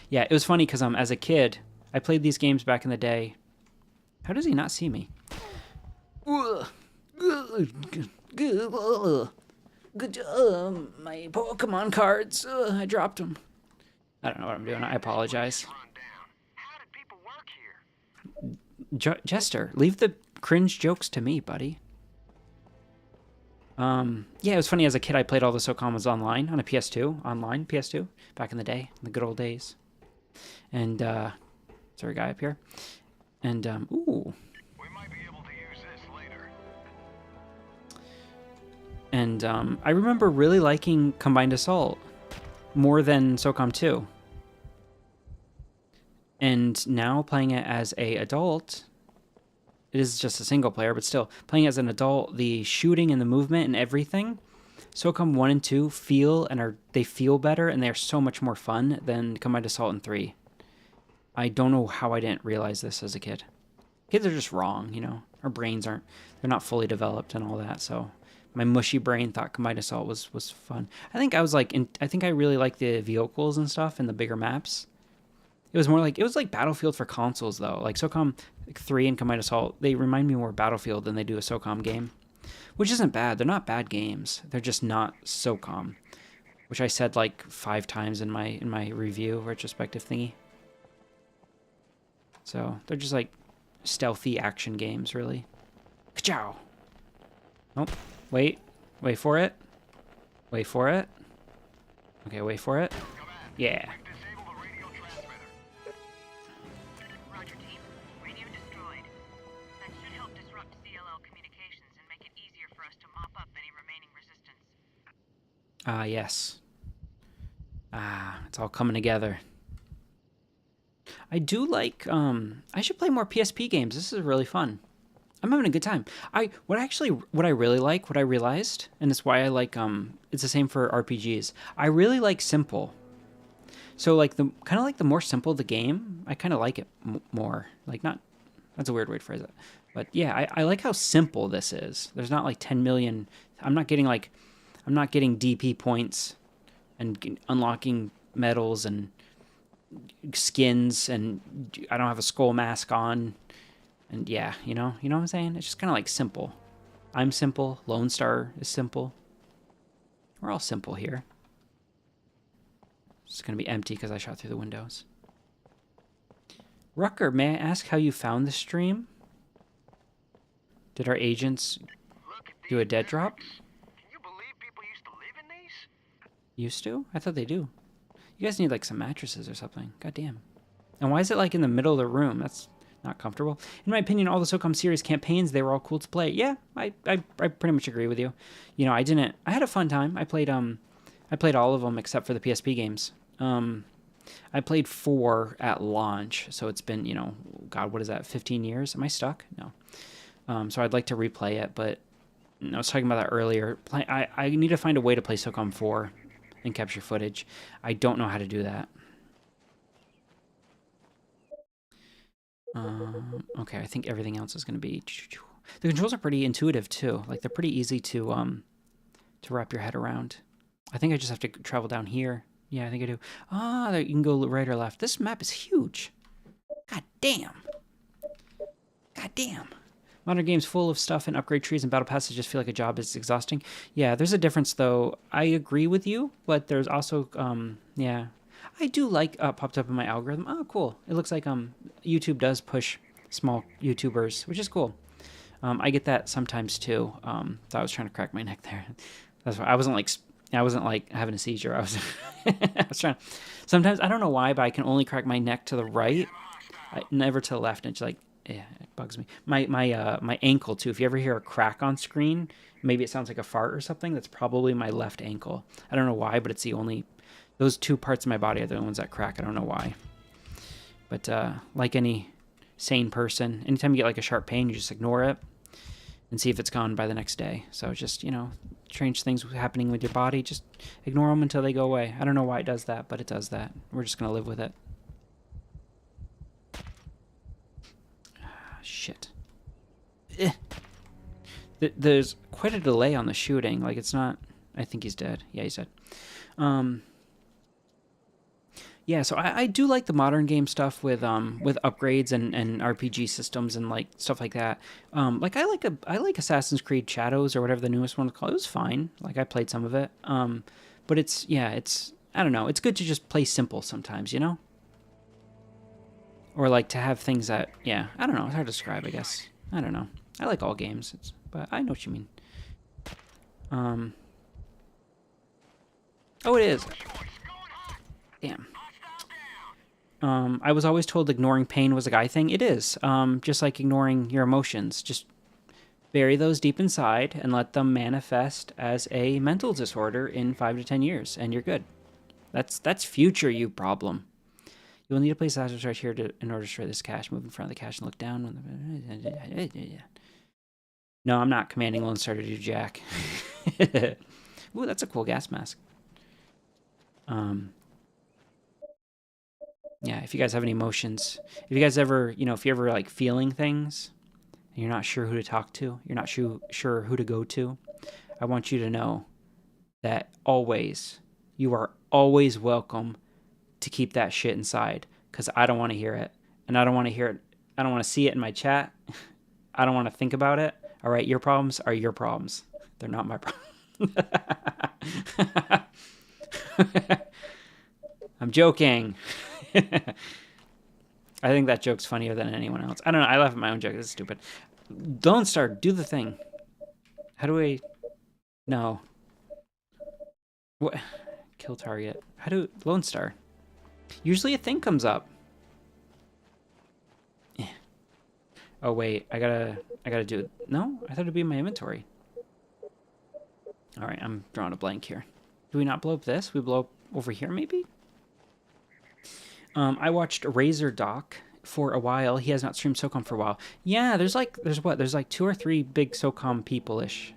Yeah, it was funny because as a kid, I played these games back in the day. How does he not see me? Good job, my Pokemon cards. I dropped them. I don't know what I'm doing. I apologize. Run down. How did people work here? Jester, leave the cringe jokes to me, buddy. Yeah, it was funny. As a kid, I played all the Socoms online on a PS2, online PS2, back in the day, in the good old days. And, is there a guy up here? And, ooh. We might be able to use this later. And, I remember really liking Combined Assault more than Socom 2. And now playing it as a adult, it is just a single player, but still, playing as an adult, the shooting and the movement and everything, Socom 1 and 2 feel better, and they're so much more fun than Combined Assault and 3. I don't know how I didn't realize this as a kid. Kids are just wrong, you know. Our brains they're not fully developed and all that, so my mushy brain thought Combined Assault was fun. I think I really liked the vehicles and stuff and the bigger maps. It was like Battlefield for consoles, though. Like Socom 3 and Combined Assault, they remind me more of Battlefield than they do a Socom game. Which isn't bad. They're not bad games. They're just not Socom. Which I said like 5 times in my review retrospective thingy. So, they're just like stealthy action games, really. Ka-chow! Nope. Wait. Wait for it. Wait for it. Okay, wait for it. Yeah. Disable the radio transmitter. Roger, team. Radio destroyed. That should help disrupt CLL communications and make it easier for us to mop up any remaining resistance. Ah, yes. Ah, it's all coming together. I do like, I should play more PSP games. This is really fun. I'm having a good time. What I really like, what I realized, and it's why I like, it's the same for RPGs. I really like simple. So like the more simple the game, I kind of like it more. Like that's a weird way to phrase it. But yeah, I like how simple this is. There's not like 10 million, I'm not getting DP points and unlocking medals and skins, and I don't have a skull mask on. And yeah, you know what I'm saying? It's just kind of like simple. I'm simple. Lone Star is simple. We're all simple here. It's going to be empty because I shot through the windows. Rucker, may I ask how you found the stream? Did our agents do a dead drop? Can you believe people used to live in these? Used to? I thought they do. You guys need like some mattresses or something. God damn. And why is it like in the middle of the room? That's not comfortable. In my opinion, all the Socom series campaigns, they were all cool to play. Yeah, I pretty much agree with you. You know, I had a fun time. I played all of them except for the PSP games. I played 4 at launch, so it's been, God, what is that, 15 years? Am I stuck? No. So I'd like to replay it, but I was talking about that earlier. I need to find a way to play Socom 4 and capture footage. I don't know how to do that. Okay, I think everything else is going to be... The controls are pretty intuitive, too. Like, they're pretty easy to wrap your head around. I think I just have to travel down here. Yeah, I think I do. Ah, there, you can go right or left. This map is huge. God damn. God damn. Modern games full of stuff and upgrade trees and battle passes just feel like a job is exhausting. Yeah, there's a difference, though. I agree with you, but there's also, yeah... I do like popped up in my algorithm. Oh, cool. It looks like YouTube does push small YouTubers, which is cool. I get that sometimes too. Thought I was trying to crack my neck there. That's why I wasn't like having a seizure. I was I was trying. Sometimes I don't know why, but I can only crack my neck to the right, never to the left. And it's like, yeah, it bugs me. My ankle too. If you ever hear a crack on screen, maybe it sounds like a fart or something. That's probably my left ankle. I don't know why, but it's the only. Those 2 parts of my body are the ones that crack. I don't know why. But like any sane person, anytime you get like a sharp pain, you just ignore it and see if it's gone by the next day. So just, you know, strange things happening with your body, just ignore them until they go away. I don't know why it does that, but it does that. We're just going to live with it. Shit. There's quite a delay on the shooting. Like, it's not... I think he's dead. Yeah, he's dead. Yeah, so I do like the modern game stuff with upgrades and RPG systems and like stuff like that. Like I like Assassin's Creed Shadows or whatever the newest one is called. It was fine. Like I played some of it. But it's I don't know. It's good to just play simple sometimes, you know? Or like to have things that I don't know. It's hard to describe, I guess. I don't know. I like all games, but I know what you mean. Oh, it is. Damn. I was always told ignoring pain was a guy thing. It is. Just like ignoring your emotions. Just bury those deep inside and let them manifest as a mental disorder in 5 to 10 years, and you're good. That's future you problem. You will need to place the hazard right here in order to destroy this cache. Move in front of the cache and look down. No, I'm not commanding Lone Star to do jack. Ooh, that's a cool gas mask. Yeah, if you guys have any emotions, if you guys ever, if you're ever like feeling things and you're not sure who to talk to, you're not sure who to go to, I want you to know that you are always welcome to keep that shit inside, because I don't want to hear it, and I don't want to hear it. I don't want to see it in my chat. I don't want to think about it. All right, your problems are your problems. They're not my problems. I'm joking. I think that joke's funnier than anyone else. I don't know. I laugh at my own joke. It's stupid. Lone Star, do the thing. How do I... No. What? Kill target. How do... Lone Star. Usually a thing comes up. Oh, wait. I gotta do it. No? I thought it'd be in my inventory. Alright, I'm drawing a blank here. Do we not blow up this? We blow up over here, maybe? I watched Razor Doc for a while. He has not streamed Socom for a while. Yeah, there's like 2 or 3 big Socom people-ish.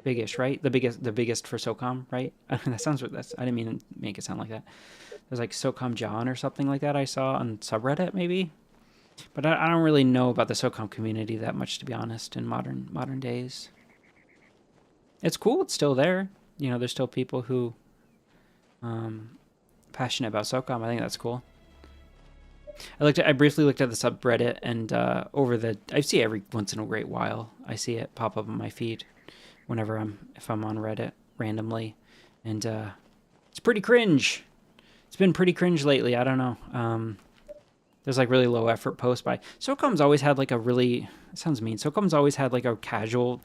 Big-ish, right? The biggest for Socom, right? That sounds... I didn't mean to make it sound like that. There's like Socom John or something like that I saw on subreddit, maybe? But I don't really know about the Socom community that much, to be honest, in modern days. It's cool. It's still there. There's still people who passionate about Socom. I think that's cool. I briefly looked at the subreddit, and I see every once in a great while. I see it pop up on my feed whenever if I'm on Reddit randomly, and it's pretty cringe. It's been pretty cringe lately. I don't know. There's like really low effort posts by Socom's always had like a really... It sounds mean. Socom's always had like a casual...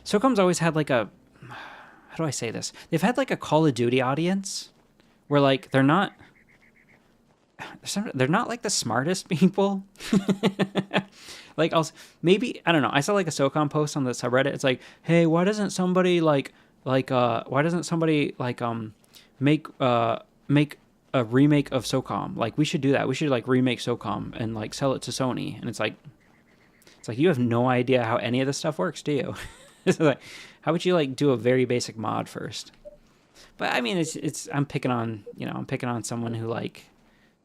Socom's always had like a... How do I say this? They've had like a Call of Duty audience where like they're not like the smartest people. Like maybe, I don't know. I saw like a Socom post on the subreddit. It's like, hey, why doesn't somebody make a remake of Socom? Like, we should do that. We should like remake Socom and like sell it to Sony. And it's like you have no idea how any of this stuff works, do you? It's like, how would you like do a very basic mod first? But I mean, I'm picking on someone who like,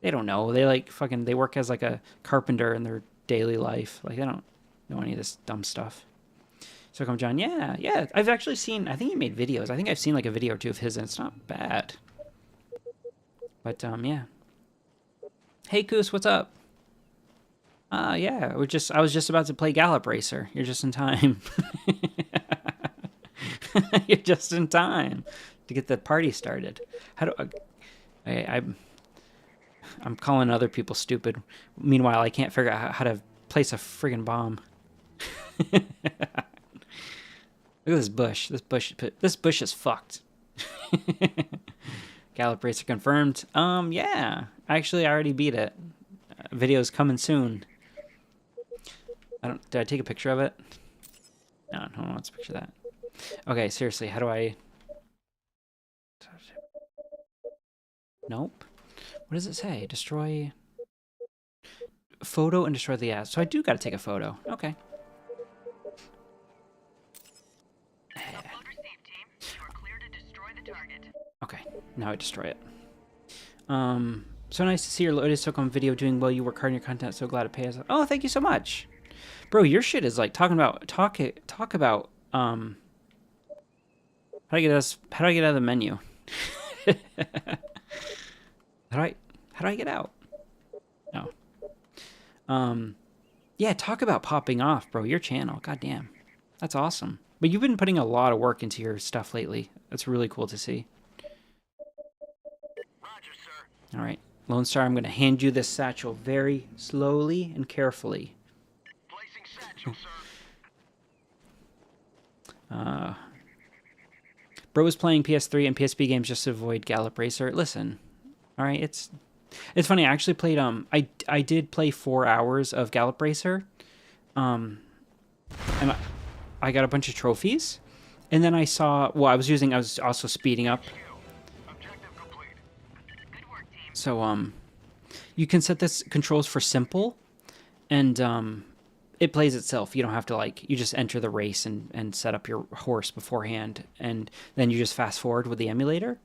they don't know. They like they work as like a carpenter in their daily life. Like, they don't know any of this dumb stuff. Socom John, yeah. I've actually seen, I think he made videos. I think I've seen like a video or two of his, and it's not bad. But yeah. Hey Goose, what's up? Yeah, I was just about to play Gallop Racer. You're just in time. You're just in time to get the party started. How do I'm calling other people stupid. Meanwhile, I can't figure out how to place a friggin' bomb. Look at this bush. This bush is fucked. Gallop Racer confirmed. Yeah. Actually, I already beat it. Video's coming soon. Did I take a picture of it? No, no one wants a picture of that. Okay, seriously, how do I... Nope. What does it say? Destroy... photo and destroy the ass. So I do got to take a photo. Okay. Upload received, team. You are clear to destroy the target. Okay, now I destroy it. So nice to see your latest Socom video doing well. You work hard on your content. So glad it pays off. Oh, thank you so much, bro. Your shit is like talk about how do I get us? How do I get out of the menu? how do I get out? No. Yeah, talk about popping off, bro. Your channel, goddamn, that's awesome. But you've been putting a lot of work into your stuff lately. That's really cool to see. Roger, sir. All right, Lone Star, I'm going to hand you this satchel very slowly and carefully. Placing satchel, sir. Bro was playing PS3 and PSP games just to avoid Gallop Racer. Listen, all right, it's funny. I actually played I did play 4 hours of Gallop Racer, and I got a bunch of trophies, and then I saw I was also speeding up. Objective complete. Good work, team. So you can set this controls for simple, and it plays itself. You don't have to you just enter the race and set up your horse beforehand, and then you just fast forward with the emulator.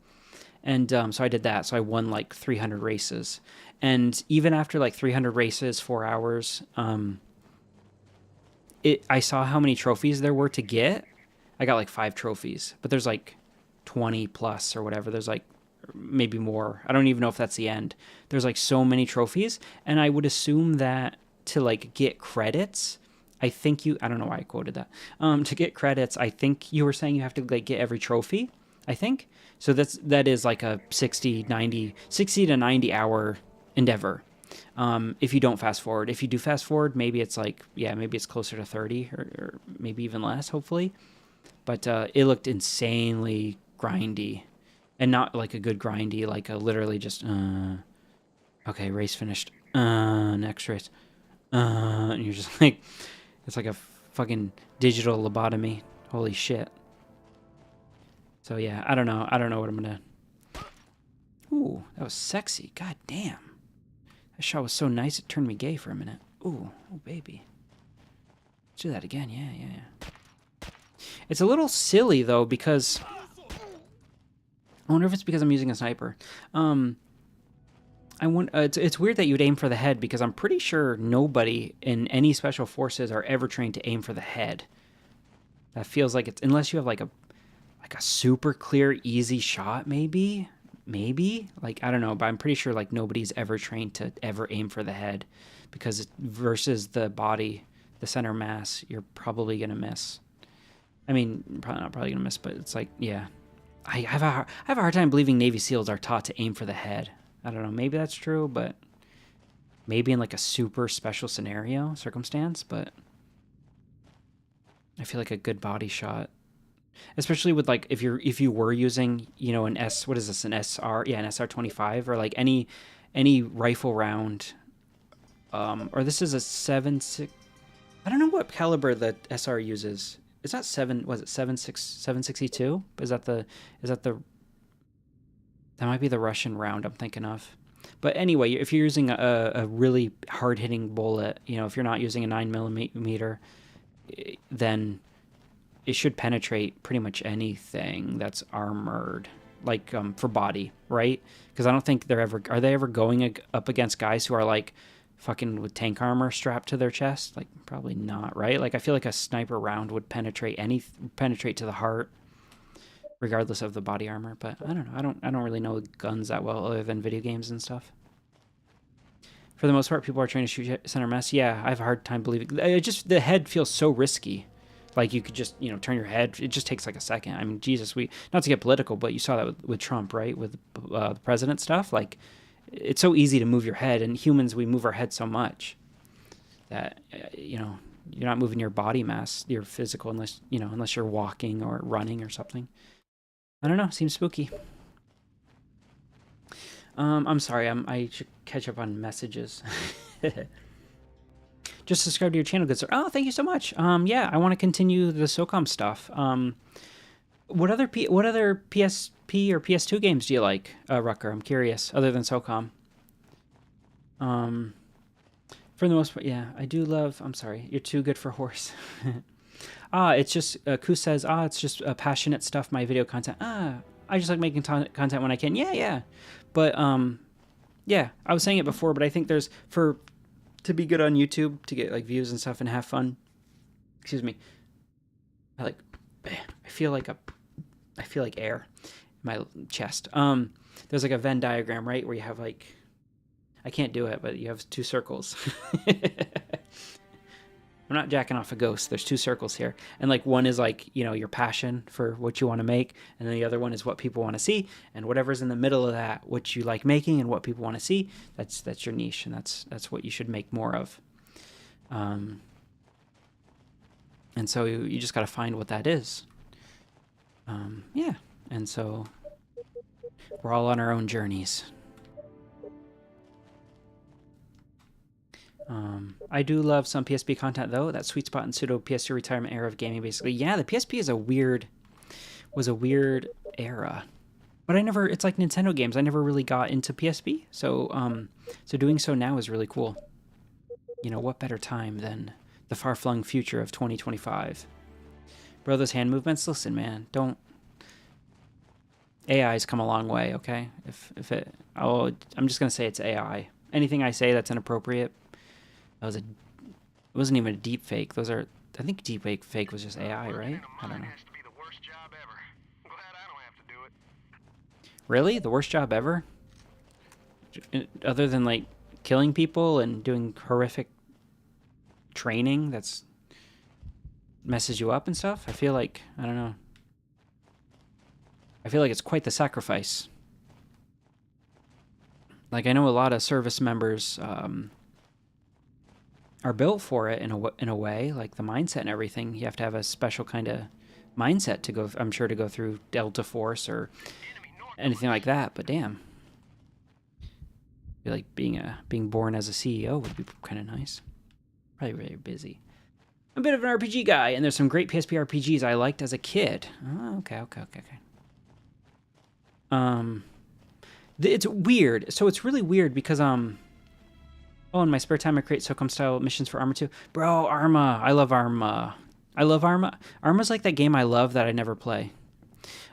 And so I did that. So I won 300 races, and even after 300 races, 4 hours, I saw how many trophies there were to get. I got 5 trophies, but there's 20 plus or whatever. There's maybe more. I don't even know if that's the end. There's so many trophies, and I would assume that to get credits, I don't know why I quoted that. To get credits, I think you were saying you have to get every trophy, I think. So that is a 60 to 90 hour endeavor. If you don't fast forward. If you do fast forward, maybe it's maybe it's closer to 30 or maybe even less, hopefully. But it looked insanely grindy, and not a good grindy, a literally just okay, race finished, next race, and you're just it's like a fucking digital lobotomy. Holy shit. So yeah, I don't know what I'm gonna. Ooh, that was sexy. God damn. That shot was so nice it turned me gay for a minute. Ooh, oh baby. Let's do that again. Yeah. It's a little silly though, because I wonder if it's because I'm using a sniper. It's weird that you'd aim for the head, because I'm pretty sure nobody in any special forces are ever trained to aim for the head. That feels like it's, unless you have a super clear, easy shot, maybe. I don't know, but I'm pretty sure nobody's ever trained to ever aim for the head, because versus the body, the center mass, you're probably gonna miss. I mean, probably gonna miss, but it's yeah. I have a hard time believing Navy SEALs are taught to aim for the head. I don't know, maybe that's true, but maybe in a super special circumstance, but I feel like a good body shot, especially with if you were using, an what is this, an SR? Yeah, an SR-25, or any rifle round, or this is a 7.6. I don't know what caliber the SR uses. Is that 7.62? That might be the Russian round I'm thinking of. But anyway, if you're using a really hard-hitting bullet, if you're not using a 9mm, then it should penetrate pretty much anything that's armored, for body, right? Because I don't think are they ever going up against guys who are fucking with tank armor strapped to their chest? Probably not, right? I feel like a sniper round would penetrate to the heart, regardless of the body armor. But I don't know. I don't really know guns that well, other than video games and stuff. For the most part, people are trying to shoot center mass. Yeah, I have a hard time believing. The head feels so risky. You could just, turn your head. It just takes a second. I mean, Jesus, not to get political, but you saw that with Trump, right? With the president stuff. It's so easy to move your head, and humans, we move our head so much that, you're not moving your body mass, your physical, unless you're walking or running or something. I don't know. Seems spooky. I'm sorry. I should catch up on messages. Just subscribe to your channel, good sir. Oh, thank you so much. Yeah, I want to continue the Socom stuff. What other PSP or PS2 games do you like, Rucker? I'm curious, other than Socom. For the most part, yeah. I do love... I'm sorry. You're too good for horse. It's just... Ku says, it's just passionate stuff, my video content. I just like making content when I can. Yeah, yeah. But, yeah. I was saying it before, but I think there's... To be good on YouTube, to get, like, views and stuff and have fun... Excuse me. I feel like air in my chest. There's like a Venn diagram, right, where you have like, I can't do it, but you have two circles. I'm not jacking off a ghost. There's two circles here, and like one is like, you know, your passion for what you want to make, and then the other one is what people want to see, and whatever's in the middle of that, what you like making and what people want to see, that's your niche, and that's what you should make more of. And so you just got to find what that is. Yeah. And so we're all on our own journeys. I do love some PSP content, though. That sweet spot in pseudo PS2 retirement era of gaming, basically. Yeah, the PSP was a weird era. But it's like Nintendo games. I never really got into PSP. So, so doing so now is really cool. You know, what better time than the far-flung future of 2025. Bro, those hand movements, listen, man, don't... AI's come a long way, okay? I'm just gonna say it's AI. Anything I say that's inappropriate, it wasn't even a deep fake. I think deep fake was just AI, right? I don't know. Has to be the worst job ever. Glad I don't have to do it. Really? The worst job ever? Other than, like, killing people and doing horrific training that's messes you up and stuff? I feel like, I don't know. I feel like it's quite the sacrifice. Like, I know a lot of service members are built for it in a way, like the mindset and everything. You have to have a special kind of mindset to go, I'm sure, to go through Delta Force or anything like that. But damn, I feel like being born as a CEO would be kind of nice. Probably really busy. I'm a bit of an RPG guy, and there's some great PSP RPGs I liked as a kid. Oh, okay. It's weird. So it's really weird because in my spare time I create Socom style missions for Arma 2. Bro, Arma. I love Arma. Arma's like that game I love that I never play.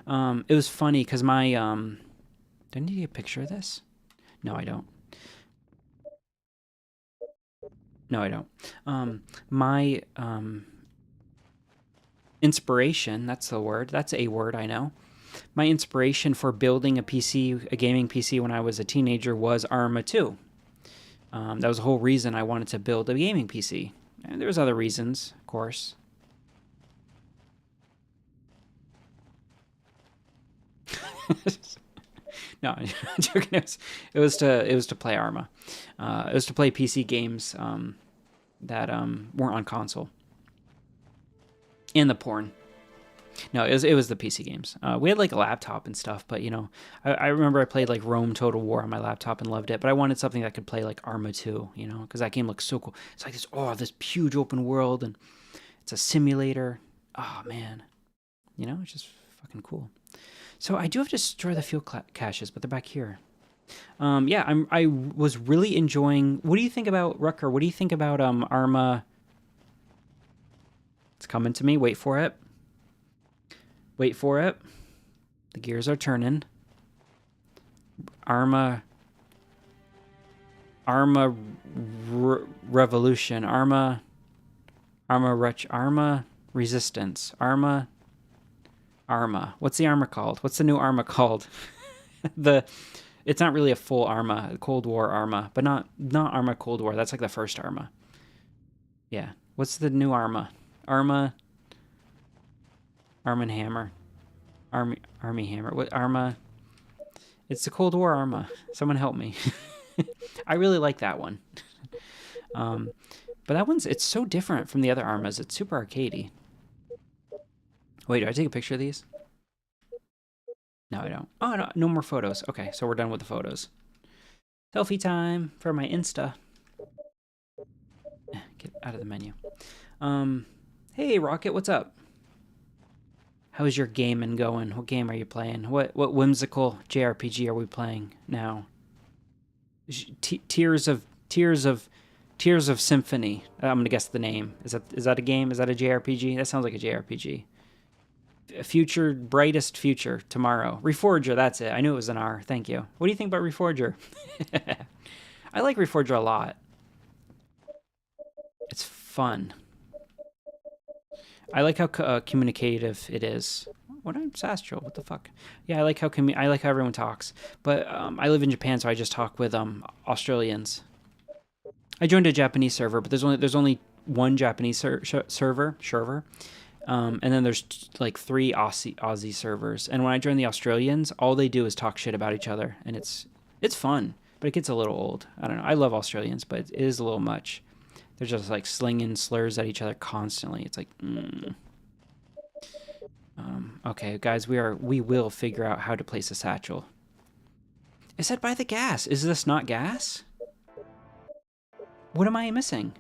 It was funny because my do I need to get a picture of this? No, I don't. My inspiration, that's the word. That's a word, I know. My inspiration for building a gaming PC when I was a teenager was Arma 2. That was the whole reason I wanted to build a gaming PC. And there was other reasons, of course. No, I'm joking. It was to play Arma. It was to play PC games that weren't on console. And the porn. No, it was the PC games. We had like a laptop and stuff, but you know, I remember I played like Rome Total War on my laptop and loved it. But I wanted something that could play like Arma 2, you know, because that game looks so cool. It's like this huge open world, and it's a simulator. Oh man, you know, it's just fucking cool. So I do have to destroy the fuel caches, but they're back here. Yeah, I was really enjoying. What do you think about Rucker? What do you think about Arma? It's coming to me. Wait for it. Wait for it. The gears are turning. Arma Revolution. Arma Resistance. Arma. What's the armor called? What's the new Arma called? It's not really a full Arma, Cold War Arma, but not Arma Cold War. That's like the first Arma. Yeah. What's the new Arma? Arm and Hammer. Army Hammer. What Arma? It's the Cold War Arma. Someone help me. I really like that one. But that it's so different from the other Armas. It's super arcadey. Wait, do I take a picture of these? No, I don't. Oh, no more photos. Okay, so we're done with the photos. Selfie time for my Insta. Get out of the menu. Hey, Rocket, what's up? How's your gaming going? What game are you playing? What whimsical JRPG are we playing now? Tears of Tears of Symphony. I'm gonna guess the name. Is that a game? Is that a JRPG? That sounds like a JRPG. Future, brightest future, tomorrow. Reforger, that's it. I knew it was an R. Thank you. What do you think about Reforger? I like Reforger a lot. It's fun. I like how communicative it is. What am Sastral? What the fuck? Yeah, I like how everyone talks. But I live in Japan, so I just talk with Australians. I joined a Japanese server, but there's only one Japanese server. And then there's like 3 Aussie servers. And when I join the Australians, all they do is talk shit about each other, and it's fun, but it gets a little old. I don't know. I love Australians, but it is a little much. They're just like slinging slurs at each other constantly. It's like, okay, guys, we will figure out how to place a satchel. It said by the gas. Is this not gas? What am I missing?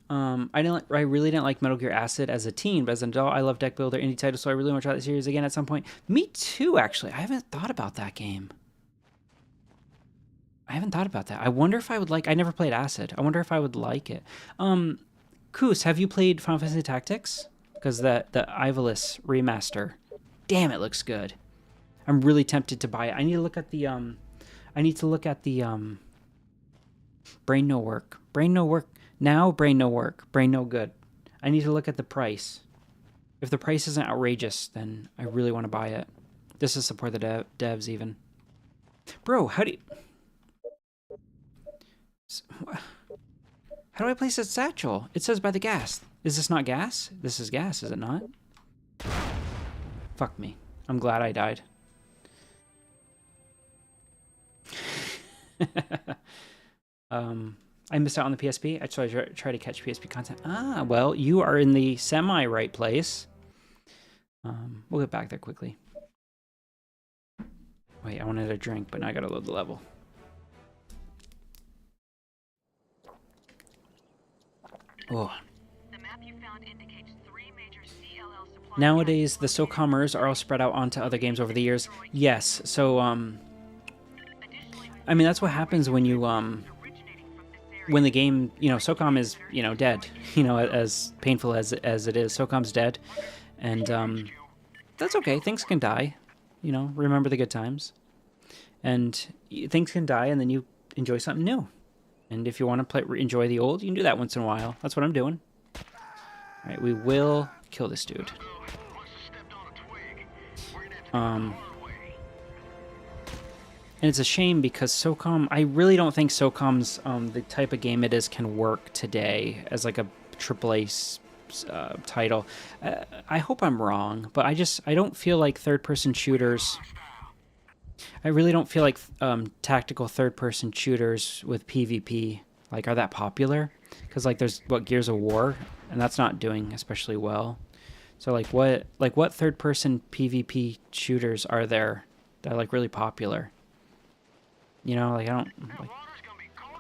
I really didn't like Metal Gear Acid as a teen, but as an adult, I love deck builder indie titles, so I really want to try the series again at some point. Me too, actually. I haven't thought about that game. I haven't thought about that. I wonder if I would like... I never played Acid. I wonder if I would like it. Koos, have you played Final Fantasy Tactics? Because the Ivalice remaster. Damn, it looks good. I'm really tempted to buy it. I need to look at the... Brain no work. Brain no work. Now, brain no work. Brain no good. I need to look at the price. If the price isn't outrageous, then I really want to buy it. This is support the devs even. Bro, how do I place a satchel? It says by the gas. Is this not gas? This is gas, is it not? Fuck me. I'm glad I died. I missed out on the PSP. I try to catch PSP content. Ah, well, you are in the semi-right place. We'll get back there quickly. Wait, I wanted a drink, but now I gotta load the level. Oh. The map you found indicates 3 major CLL supply Nowadays, the Socomers are all spread out onto other games over the years. Yes, so, I mean, that's what happens when you, when the game, you know, Socom is, you know, dead. You know, as painful as it is, Socom's dead. And, that's okay. Things can die. You know, remember the good times. And things can die, and then you enjoy something new. And if you want to enjoy the old, you can do that once in a while. That's what I'm doing. All right, we will kill this dude. And it's a shame because Socom, I really don't think Socom's, the type of game it is, can work today as like a AAA title. I hope I'm wrong, but I don't feel like third-person shooters... I really don't feel like tactical third-person shooters with PvP like are that popular, because like there's Gears of War, and that's not doing especially well. So like what third-person PvP shooters are there that are like really popular? You know, like I don't like.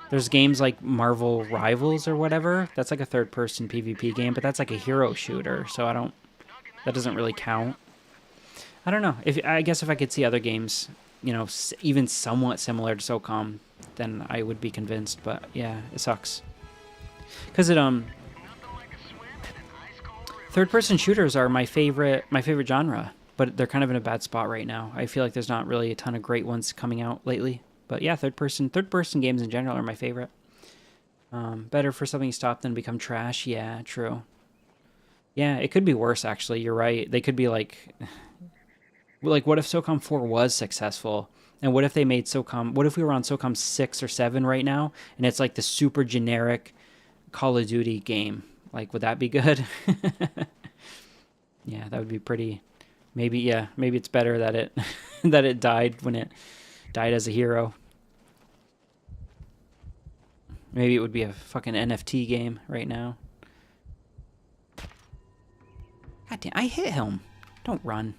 There's games like Marvel Rivals or whatever. That's like a third-person PvP game, but that's like a hero shooter, so that doesn't really count. I don't know. I guess if I could see other games, you know, even somewhat similar to Socom, then I would be convinced. But yeah, it sucks. Because third-person shooters are my favorite genre, but they're kind of in a bad spot right now. I feel like there's not really a ton of great ones coming out lately. But yeah, third-person games in general are my favorite. Better for something to stop than become trash. Yeah, true. Yeah, it could be worse, actually. You're right. They could be like... Like, what if SOCOM 4 was successful? And what if they made SOCOM... What if we were on SOCOM 6 or 7 right now, and it's like the super generic Call of Duty game? Like, would that be good? Yeah, that would be pretty... Maybe it's better that it that it died when it died as a hero. Maybe it would be a fucking NFT game right now. God damn, I hit him. Don't run.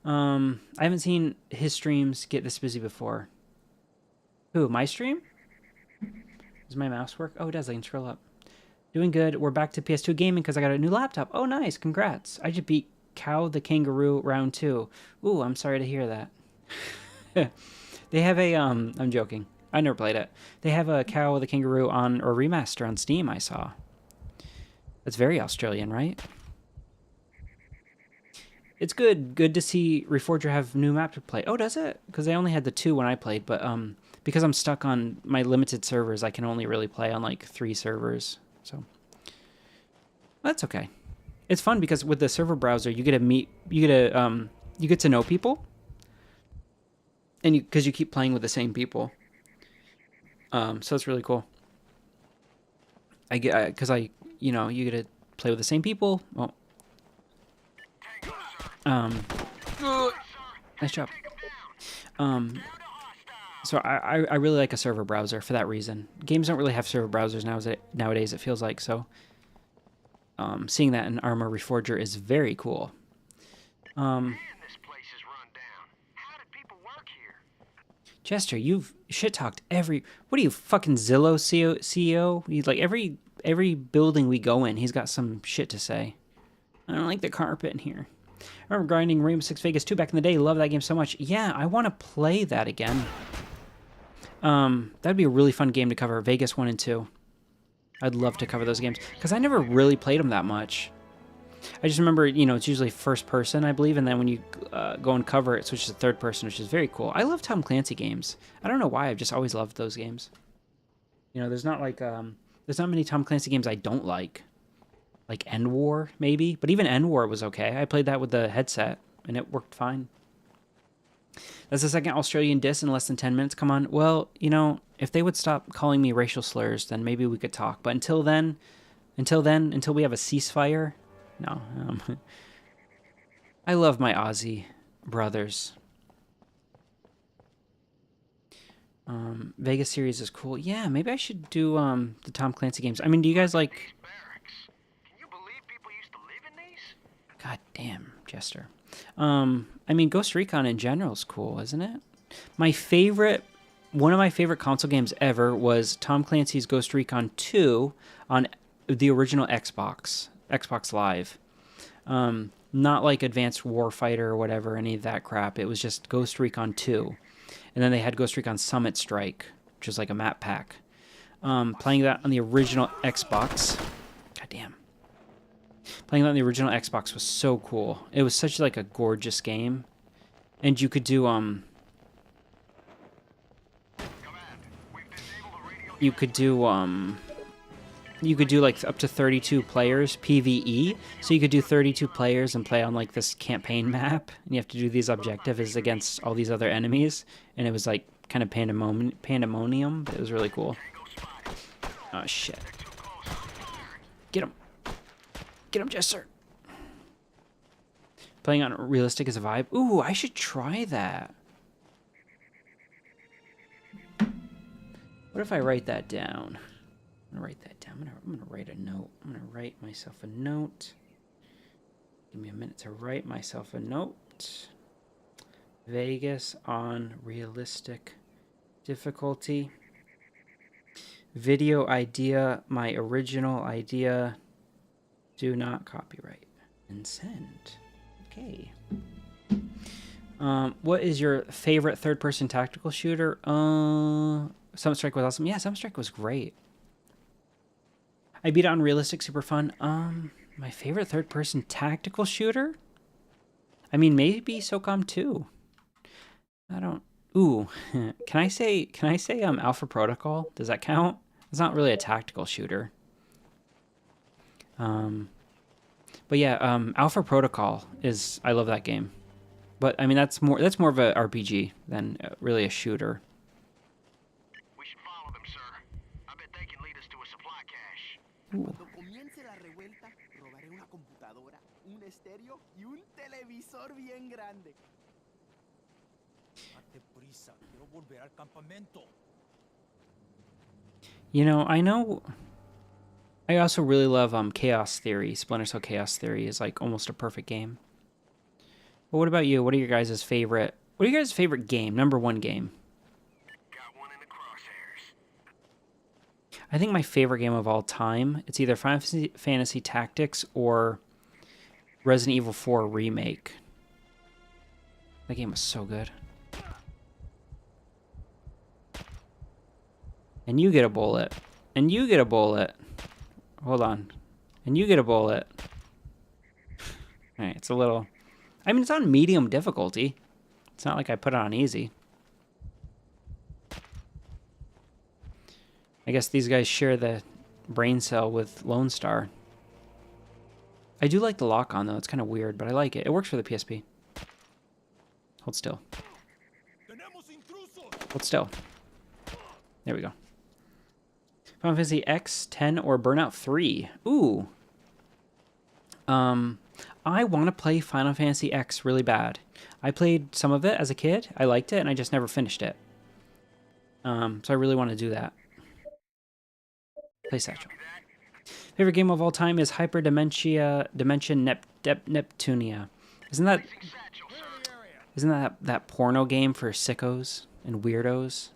I haven't seen his streams get this busy before. Who, my stream? Does my mouse work? Oh, it does. I can scroll up. Doing good. We're back to PS2 gaming because I got a new laptop. Oh, nice. Congrats. I just beat Cow the Kangaroo round 2. Ooh, I'm sorry to hear that. They have a I'm joking. I never played it. They have a Cow with a Kangaroo on or remaster on Steam. I saw. That's very Australian, right? It's good to see Reforger have new map to play. Oh, does it? Because I only had the 2 when I played, but because I'm stuck on my limited servers, I can only really play on like 3 servers. So that's okay. It's fun because with the server browser, you get to know people, and because you keep playing with the same people. So it's really cool. You get to play with the same people. Well, nice job. So I really like a server browser for that reason. Games don't really have server browsers nowadays, it feels like. So seeing that in Arma Reforger is very cool. Man, this place is run down. How did people work here? Jester, you've shit-talked every... What are you, fucking Zillow CEO? He's like, every building we go in, he's got some shit to say. I don't like the carpet in here. I remember grinding Rainbow Six Vegas 2 back in the day. Love that game so much. Yeah, I want to play that again. That'd be a really fun game to cover. Vegas 1 and 2. I'd love to cover those games. Because I never really played them that much. I just remember, it's usually first person, I believe. And then when you go and cover it, it switches to third person, which is very cool. I love Tom Clancy games. I don't know why. I've just always loved those games. There's not like... there's not many Tom Clancy games I don't like. Like End War, maybe. But even End War was okay. I played that with the headset, and it worked fine. That's the second Australian diss in less than 10 minutes. Come on. Well, if they would stop calling me racial slurs, then maybe we could talk. But until we have a ceasefire, no. I love my Aussie brothers. Vegas series is cool. Yeah, maybe I should do the Tom Clancy games. I mean, do you guys like... Barracks. Can you believe people used to live in these? God damn, Jester. I mean, Ghost Recon in general is cool, isn't it? One of my favorite console games ever was Tom Clancy's Ghost Recon 2 on the original Xbox Live. Not like Advanced Warfighter or whatever, any of that crap. It was just Ghost Recon 2. And then they had Ghost Recon Summit Strike, which is like a map pack. Playing that on the original Xbox. God damn. Playing that on the original Xbox was so cool. It was such like a gorgeous game. And you could do you could do like up to 32 players PvE. So you could do 32 players and play on like this campaign map, and you have to do these objectives against all these other enemies, and it was like kind of pandemonium, but it was really cool. Oh shit. Get him, Jester. Playing on realistic is a vibe. Ooh, I should try that. What if I write that down? I'm gonna write that down. I'm gonna write a note. I'm gonna write myself a note. Give me a minute to write myself a note. Vegas on realistic difficulty. Video idea, my original idea. Do not copyright. And send. Okay. What is your favorite third-person tactical shooter? Summit Strike was awesome. Yeah, Summit Strike was great. I beat it on realistic, super fun. My favorite third-person tactical shooter? I mean, maybe Socom 2. I don't... Ooh, can I say Alpha Protocol? Does that count? It's not really a tactical shooter. But yeah, Alpha Protocol is... I love that game. But I mean, that's more of a RPG than really a shooter. We should follow them, sir. I bet they can lead us to a supply cache. Cuando comience la revuelta, robaré una computadora, un estéreo y un televisor bien grande. Date prisa, quiero volver al campamento. I also really love Chaos Theory. Splinter Cell Chaos Theory is like almost a perfect game. But what about you? What are your guys' favorite game? Number one game? Got one in the crosshairs. I think my favorite game of all time, it's either Final Fantasy Tactics or Resident Evil 4 Remake. That game was so good. And you get a bullet. And you get a bullet. Hold on. And you get a bullet. Alright, it's a little... I mean, it's on medium difficulty. It's not like I put it on easy. I guess these guys share the brain cell with Lone Star. I do like the lock-on, though. It's kind of weird, but I like it. It works for the PSP. Hold still. Hold still. There we go. Final Fantasy X, 10, or Burnout 3. Ooh. I want to play Final Fantasy X really bad. I played some of it as a kid. I liked it, and I just never finished it. So I really want to do that. Play Satchel. Favorite game of all time is Hyperdimension Neptunia. Isn't that porno game for sickos and weirdos?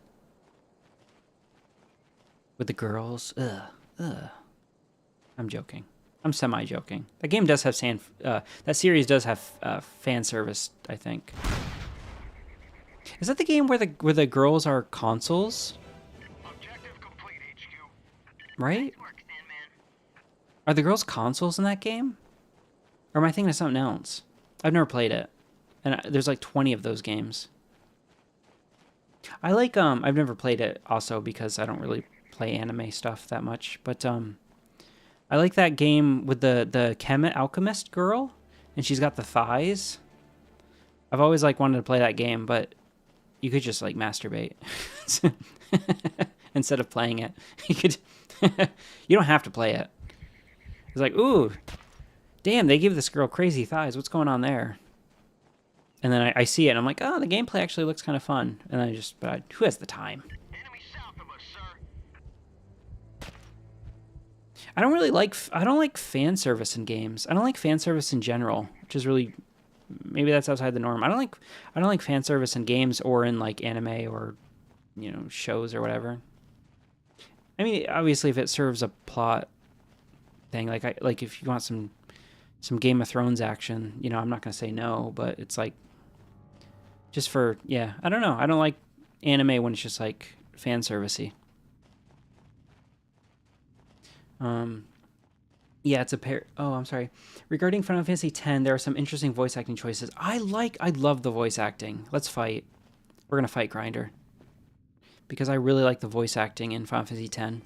With the girls? Ugh. I'm joking. I'm semi-joking. That game does have that series does have fan service, I think. Is that the game where the girls are consoles? Objective complete, HQ. Right? Are the girls consoles in that game? Or am I thinking of something else? I've never played it. And there's like 20 of those games. I like, I've never played it also because I don't really play anime stuff that much. But, I like that game with the alchemist girl. And she's got the thighs. I've always, like, wanted to play that game, but you could just, like, masturbate. Instead of playing it. You could... you don't have to play it. It's like, ooh, damn, they give this girl crazy thighs. What's going on there? And then I see it, and I'm like, oh, the gameplay actually looks kind of fun. And then who has the time? Enemy south of us, sir. I don't like fan service in games. I don't like fan service in general, which is really, maybe that's outside the norm. I don't like fan service in games or in like anime or, you know, shows or whatever. I mean, obviously, if it serves a plot thing, like if you want some Game of Thrones action, you know, I'm not gonna say no, but it's like just for, yeah, I don't know. I don't like anime when it's just like fan servicey. Yeah, it's a pair. Oh, I'm sorry. Regarding Final Fantasy X, there are some interesting voice acting choices. I love the voice acting. Let's fight. We're gonna fight Grinder. Because I really like the voice acting in Final Fantasy X.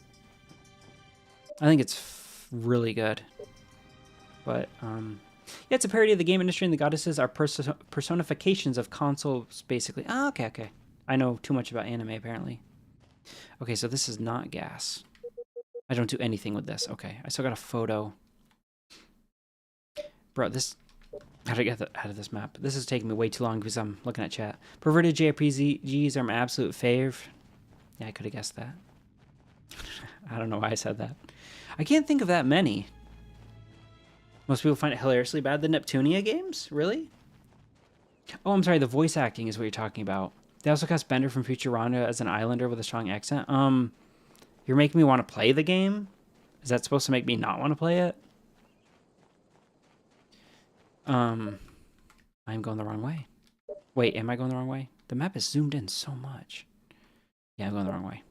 I think it's really good. But, yeah, it's a parody of the game industry, and the goddesses are personifications of consoles, basically. Ah, okay. I know too much about anime, apparently. Okay, so this is not gas. I don't do anything with this. Okay, I still got a photo. Bro, this... How do I get out of this map? This is taking me way too long because I'm looking at chat. Perverted JRPGs are my absolute fave. Yeah, I could have guessed that. I don't know why I said that. I can't think of that many. Most people find it hilariously bad. The Neptunia games? Really? Oh, I'm sorry. The voice acting is what you're talking about. They also cast Bender from Futurama as an islander with a strong accent. You're making me want to play the game? Is that supposed to make me not want to play it? I'm going the wrong way. Wait, am I going the wrong way? The map is zoomed in so much. Yeah, I'm going the wrong way.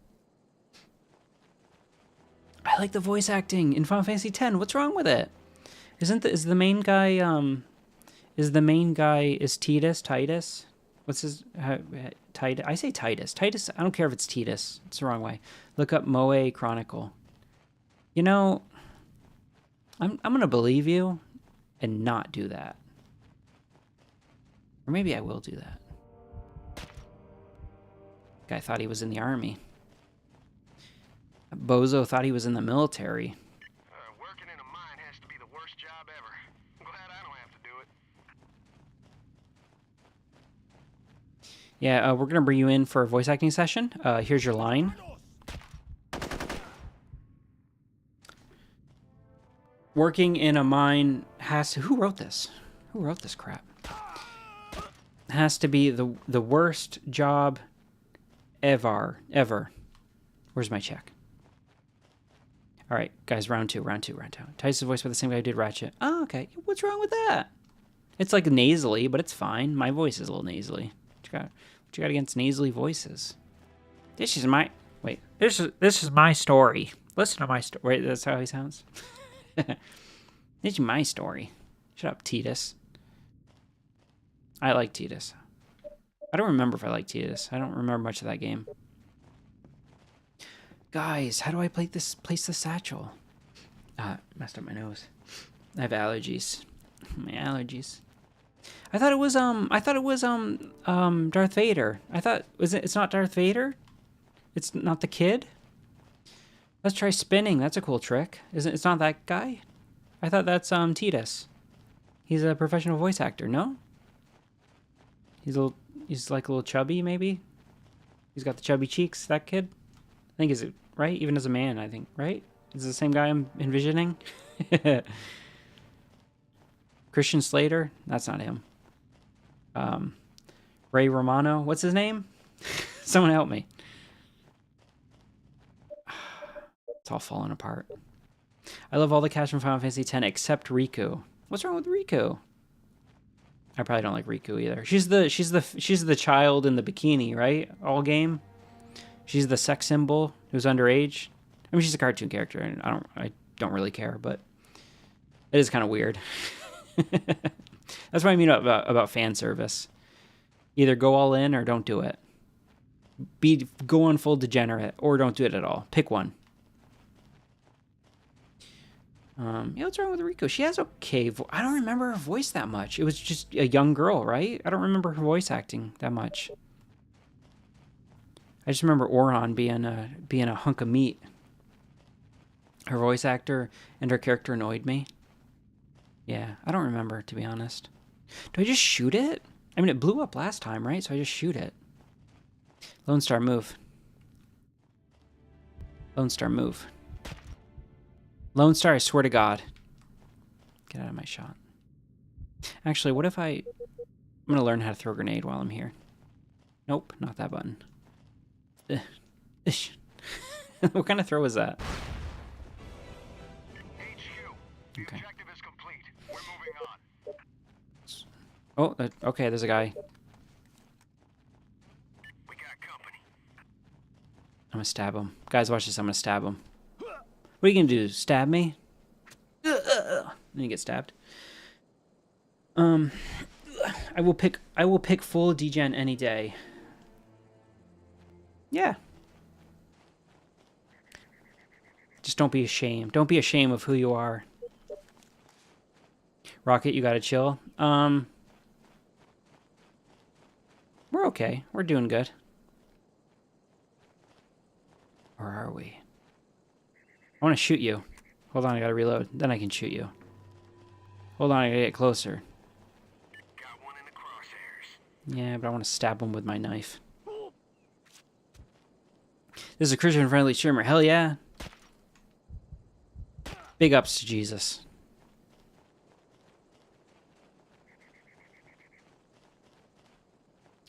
I like the voice acting in Final Fantasy X. What's wrong with it? Is the main guy Titus? What's his Titus? I say Titus. Titus, I don't care if it's Titus. It's the wrong way. Look up Moe Chronicle. You know, I'm gonna believe you and not do that. Or maybe I will do that. Guy thought he was in the army. Bozo thought he was in the military. Working in a mine has to be the worst job ever. I'm glad I don't have to do it. Yeah, we're going to bring you in for a voice acting session. Here's your line. Working in a mine has to... Who wrote this? Who wrote this crap? Has to be the worst job ever. Where's my check? All right, guys, round two. Titus' voice by the same guy who did Ratchet. Oh, okay. What's wrong with that? It's like nasally, but it's fine. My voice is a little nasally. What you got against nasally voices? This is my... Wait. This is my story. Listen to my story. Wait, that's how he sounds. This is my story. Shut up, Titus. I like Titus. I don't remember if I like Titus. I don't remember much of that game. Guys, how do I place the satchel? Messed up my nose. I have allergies. My allergies. I thought it was Darth Vader. It's not Darth Vader? It's not the kid? Let's try spinning. That's a cool trick. It's not that guy? I thought that's Titus. He's a professional voice actor, no? He's like a little chubby, maybe? He's got the chubby cheeks, that kid? I think, is it right? Even as a man, I think, right? Is it the same guy I'm envisioning? Christian Slater? That's not him. Ray Romano? What's his name? Someone help me. It's all falling apart. I love all the cast from Final Fantasy X except Riku. What's wrong with Riku? I probably don't like Riku either. She's the child in the bikini, right? All game. She's the sex symbol who's underage. I mean, she's a cartoon character, and I don't really care, but it is kind of weird. That's what I mean about fan service. Either go all in or don't do it. Go on full degenerate or don't do it at all. Pick one. Yeah, what's wrong with Rico? She has okay. I don't remember her voice that much. It was just a young girl, right? I don't remember her voice acting that much. I just remember Oron being a hunk of meat. Her voice actor and her character annoyed me. Yeah, I don't remember, to be honest. Do I just shoot it? I mean, it blew up last time, right? So I just shoot it. Lone Star, move. Lone Star, move. Lone Star, I swear to God. Get out of my shot. Actually, what if I'm going to learn how to throw a grenade while I'm here. Nope, not that button. What kind of throw is that? HQ, the Okay. objective is complete. We're moving on. Oh, okay, there's a guy. We got company. I'm going to stab him. Guys, watch this. I'm going to stab him. What are you going to do? Stab me? Then you get stabbed. I will pick full degen any day. Yeah. Just don't be ashamed. Don't be ashamed of who you are. Rocket, you gotta chill. We're okay. We're doing good. Or are we? I want to shoot you. Hold on, I gotta reload. Then I can shoot you. Hold on, I gotta get closer. Got one in the crosshairs. Yeah, but I want to stab him with my knife. This is a Christian-friendly streamer. Hell yeah. Big ups to Jesus.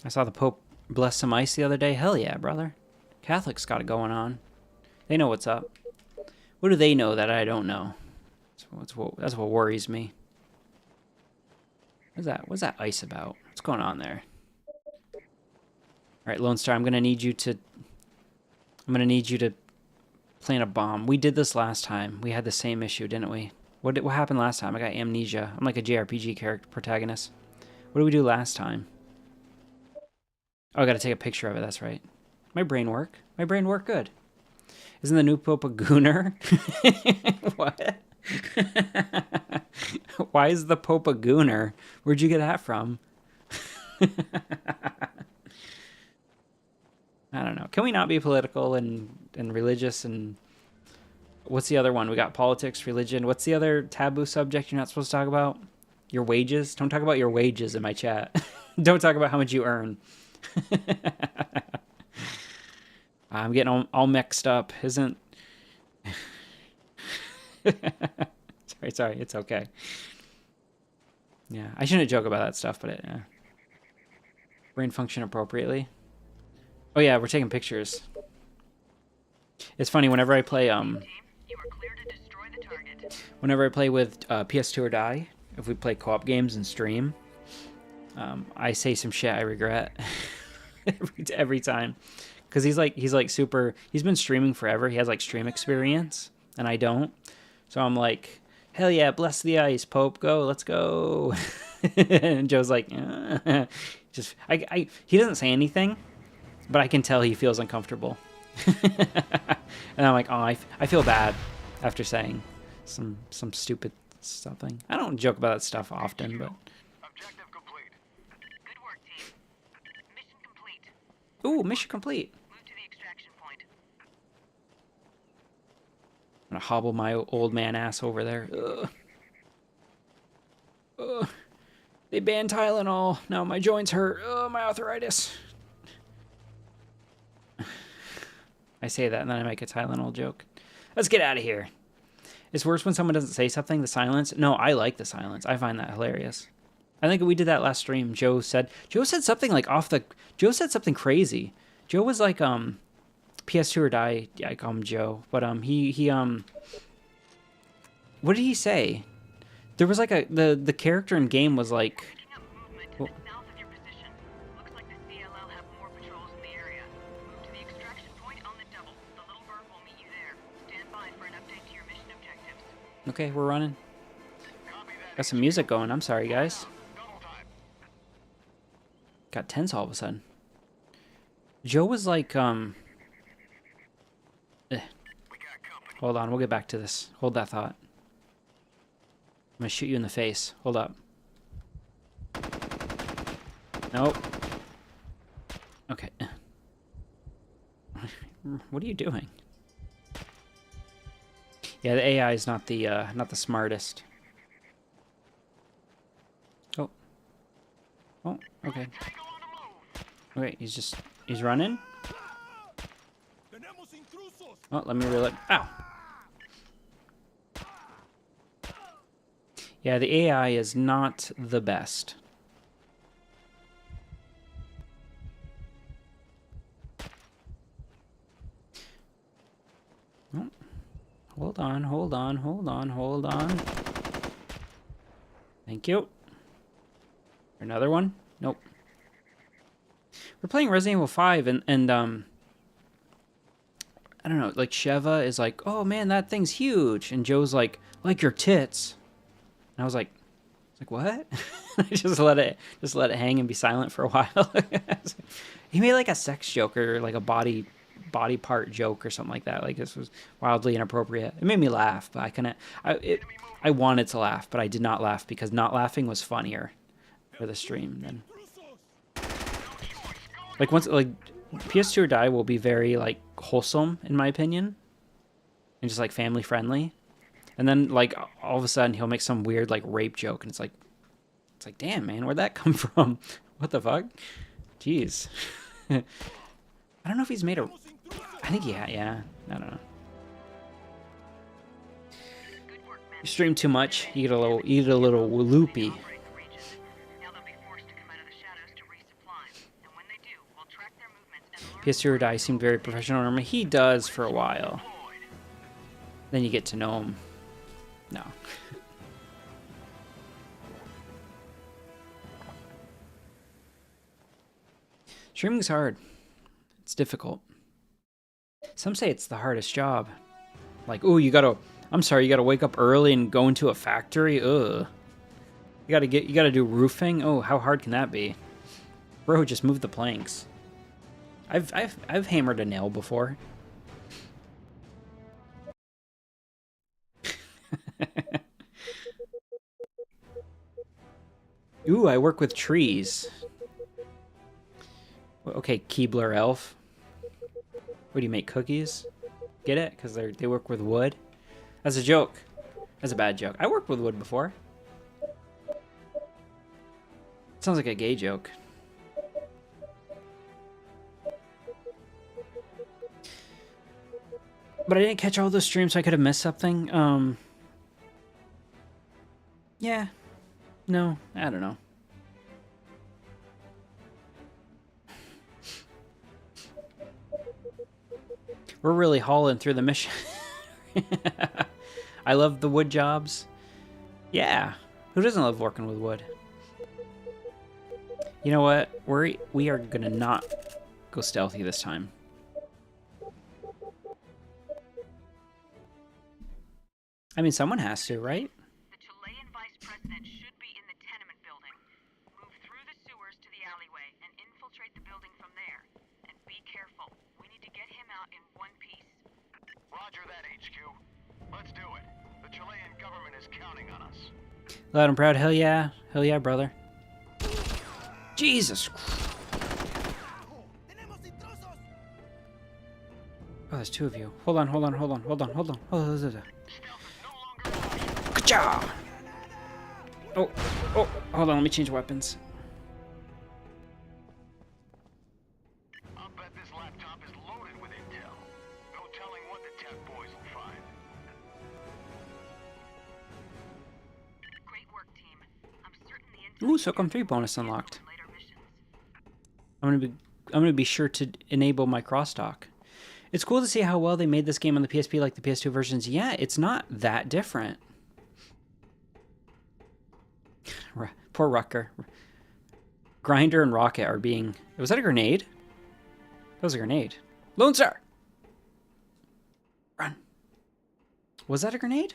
I saw the Pope bless some ice the other day. Hell yeah, brother. Catholics got it going on. They know what's up. What do they know that I don't know? That's what worries me. What's that ice about? What's going on there? All right, Lone Star, I'm gonna need you to plant a bomb. We did this last time. We had the same issue, didn't we? What happened last time? I got amnesia. I'm like a JRPG character protagonist. What did we do last time? Oh, I gotta take a picture of it. That's right. My brain work. My brain worked good. Isn't the new Pope a gooner? What? Why is the Pope a gooner? Where'd you get that from? I don't know. Can we not be political and religious and... What's the other one? We got politics, religion. What's the other taboo subject you're not supposed to talk about? Your wages? Don't talk about your wages in my chat. Don't talk about how much you earn. I'm getting all mixed up. Sorry, it's okay. Yeah, I shouldn't joke about that stuff, but brain function appropriately. Oh yeah, we're taking pictures. It's funny whenever I play You are clear to destroy the target. whenever I play with PS2 or Die, if we play co-op games and stream, I say some shit I regret every time. because he's like super. He's been streaming forever. He has like stream experience, and I don't. So I'm like, hell yeah, bless the ice, Pope, go, let's go. And Joe's like, just he doesn't say anything, but I can tell he feels uncomfortable. And I'm like, oh, I feel bad after saying some stupid something. I don't joke about that stuff often, but. Objective complete. Good work, team. Mission complete. Ooh, mission complete. Move to the extraction point. I'm gonna hobble my old man ass over there. Ugh. Ugh. They banned Tylenol. Now my joints hurt. Oh, my arthritis. I say that and then I make a Tylenol joke. Let's get out of here. It's worse when someone doesn't say something, the silence. No, I like the silence. I find that hilarious. I think we did that last stream. Joe said something like Joe said something crazy. Joe was like, PS2 or die. Yeah, I call him Joe. But, he what did he say? There was like the character in game was like, Picking up movement to the south of your position. Looks like the CLL have more patrols in the area. Move to the extraction point on the double. The little bird will meet you there. Stand by for an update to your mission objectives. okay, we're running. Copy that. Got some music going. I'm sorry, guys. Double time. Got tense all of a sudden. Joe was like, We got company. hold on, we'll get back to this. Hold that thought. I'm gonna shoot you in the face. Hold up. Nope. Okay. What are you doing? Yeah, the AI is not the smartest. Oh. Oh, okay. Tango on the move. Okay, he's running. Oh, let me reload. Ow. Yeah, the AI is not the best. Oh, hold on, hold on, hold on, hold on. Thank you. Another one? Nope. We're playing Resident Evil 5 and I don't know, like Sheva is like, "Oh man, that thing's huge." And Joe's like your tits. And I was like what? I just let it hang and be silent for a while. He made like a sex joke or like a body part joke or something like that. Like this was wildly inappropriate. It made me laugh, but I wanted to laugh, but I did not laugh because not laughing was funnier for the stream than like once like PS2 or die will be very like wholesome in my opinion and just like family friendly. And then, like, all of a sudden, he'll make some weird, like, rape joke, and it's like, damn, man, where'd that come from? What the fuck? Jeez. I don't know if he's made a... I think, yeah, I don't know. Good work, men. You stream too much, you get a little loopy. Operate the region. Now they'll be forced to come out of the shadows to resupply. And when they do, we'll track their movements and learn... PS2 or die seemed very professional. I mean, he does for a while. Then you get to know him. No. Streaming's hard. It's difficult. Some say it's the hardest job. Like, ooh, you gotta wake up early and go into a factory. Ugh. You gotta do roofing. Oh, how hard can that be? Bro, just move the planks. I've hammered a nail before. Ooh, I work with trees. Okay, Keebler elf. What do you make, cookies? Get it? Because they work with wood? That's a joke. That's a bad joke. I worked with wood before. Sounds like a gay joke. But I didn't catch all those streams, so I could have missed something. Yeah. No, I don't know. We're really hauling through the mission. I love the wood jobs. Yeah. Who doesn't love working with wood? You know what? We are gonna not go stealthy this time. I mean, someone has to, right? The Chilean vice president should be in the tenement building. Move through the sewers to the alleyway and infiltrate the building from there. And be careful. We need to get him out in one piece. Roger that, HQ. Let's do it. The Chilean government is counting on us. Loud and proud. Hell yeah. Hell yeah, brother. Jesus. Oh, there's two of you. Hold on. Oh, Ka-chow! Oh, hold on. Let me change weapons. I'll bet this laptop is loaded with intel. No telling what the tech boys will find. Great work, team. I'm certain the intel Ooh, Socom 3 bonus unlocked. later missions. I'm gonna be sure to enable my crosstalk. It's cool to see how well they made this game on the PSP like the PS2 versions. Yeah, it's not that different. Poor Rucker. Grinder and Rocket are being... Was that a grenade? That was a grenade. Lone Star! Run. Was that a grenade?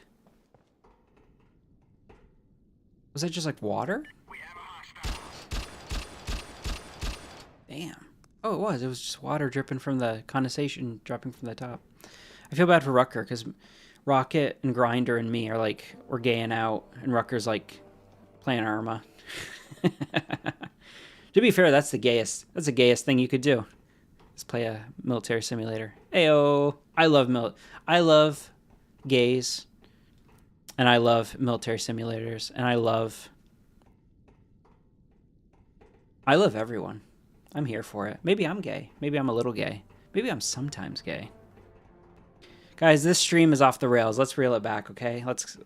Was that just like water? We have a hostile. Damn. Oh, it was. It was just water dripping from the condensation dropping from the top. I feel bad for Rucker because Rocket and Grinder and me are like, we're gaying out, and Rucker's like playing Irma. To be fair, that's the gayest thing you could do. Is play a military simulator. Ayo. I love gays, and I love military simulators, and I love everyone. I'm here for it. Maybe I'm gay. Maybe I'm a little gay. Maybe I'm sometimes gay. Guys, this stream is off the rails. Let's reel it back, okay? Let's...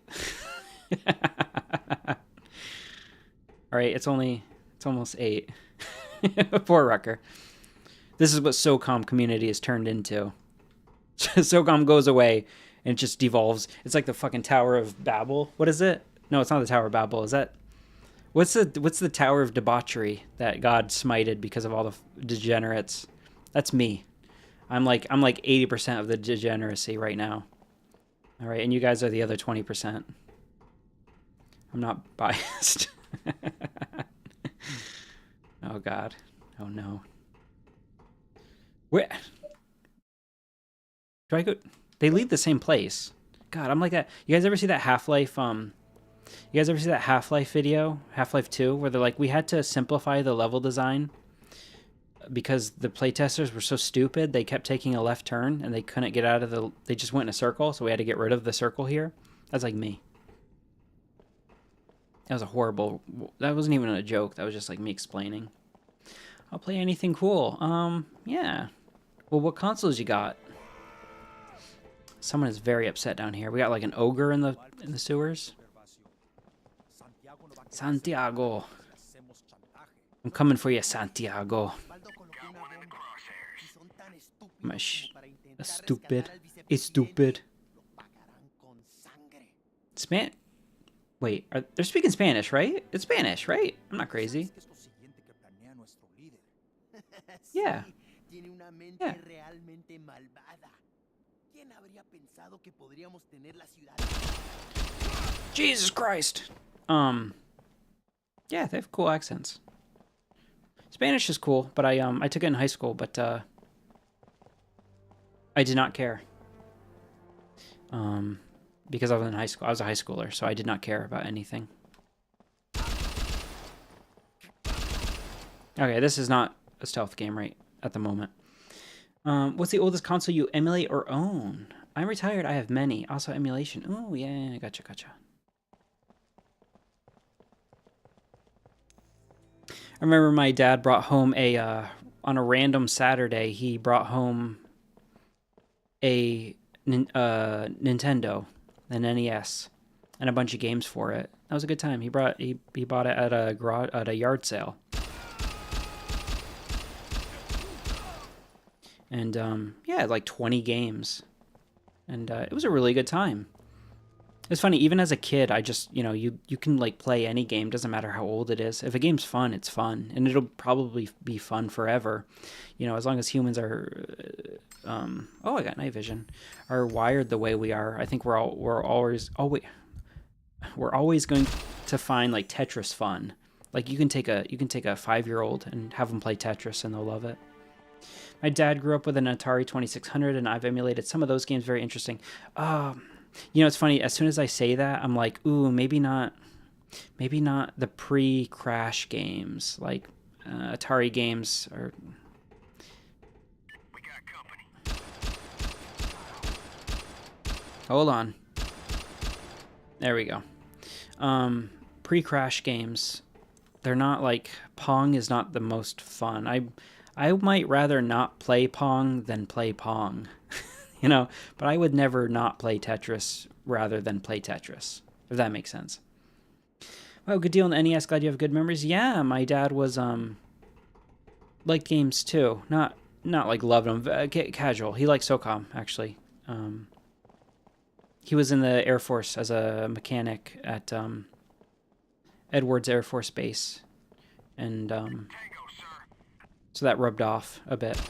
Alright, it's almost 8. Poor Rucker. This is what Socom community has turned into. Socom goes away and it just devolves. It's like the fucking Tower of Babel. What is it? No, it's not the Tower of Babel. Is that... What's the Tower of Debauchery that God smited because of all the degenerates? That's me. I'm like 80% of the degeneracy right now. All right, and you guys are the other 20%. I'm not biased. Oh God. Oh no. Where do I go? They lead the same place. God, I'm like that. You guys ever see that Half-Life You guys ever see that Half-Life video, Half-Life 2, where they're like, we had to simplify the level design because the playtesters were so stupid, they kept taking a left turn and they couldn't get out of the... They just went in a circle, so we had to get rid of the circle here. That's like me. That was a horrible... That wasn't even a joke. That was just like me explaining. I'll play anything cool. Yeah. Well, what consoles you got? Someone is very upset down here. We got like an ogre in the sewers. Santiago. I'm coming for you, Santiago. Stupid. It's stupid. Wait, they're speaking Spanish, right? It's Spanish, right? I'm not crazy. Yeah. Yeah. Jesus Christ. Yeah, they have cool accents. Spanish is cool, but I took it in high school, but I did not care. Because I was in high school. I was a high schooler, so I did not care about anything. Okay, this is not a stealth game right at the moment. What's the oldest console you emulate or own? I'm retired. I have many. Also emulation. Oh, yeah. Gotcha. I remember my dad brought home on a random Saturday, he brought home a Nintendo, an NES, and a bunch of games for it. That was a good time. He bought it at a yard sale. And yeah, like 20 games. And it was a really good time. It's funny, even as a kid, I just, you can like play any game, doesn't matter how old it is. If a game's fun, it's fun, and it'll probably be fun forever. As long as humans are, oh, I got night vision, are wired the way we are. I think we're always going to find like Tetris fun. Like you can take a 5-year-old and have them play Tetris, and they'll love it. My dad grew up with an Atari 2600, and I've emulated some of those games. Very interesting. It's funny. As soon as I say that, I'm like, ooh, maybe not the pre-Crash games, like Atari games. Or We got company. hold on. There we go. Pre-Crash games. They're not like Pong is not the most fun. I might rather not play Pong than play Pong. But I would never not play Tetris rather than play Tetris, if that makes sense. Well, good deal on the NES. Glad you have good memories. Yeah, my dad was liked games too. Not like loved them. Casual. He liked Socom actually. He was in the Air Force as a mechanic at Edwards Air Force Base, and so that rubbed off a bit.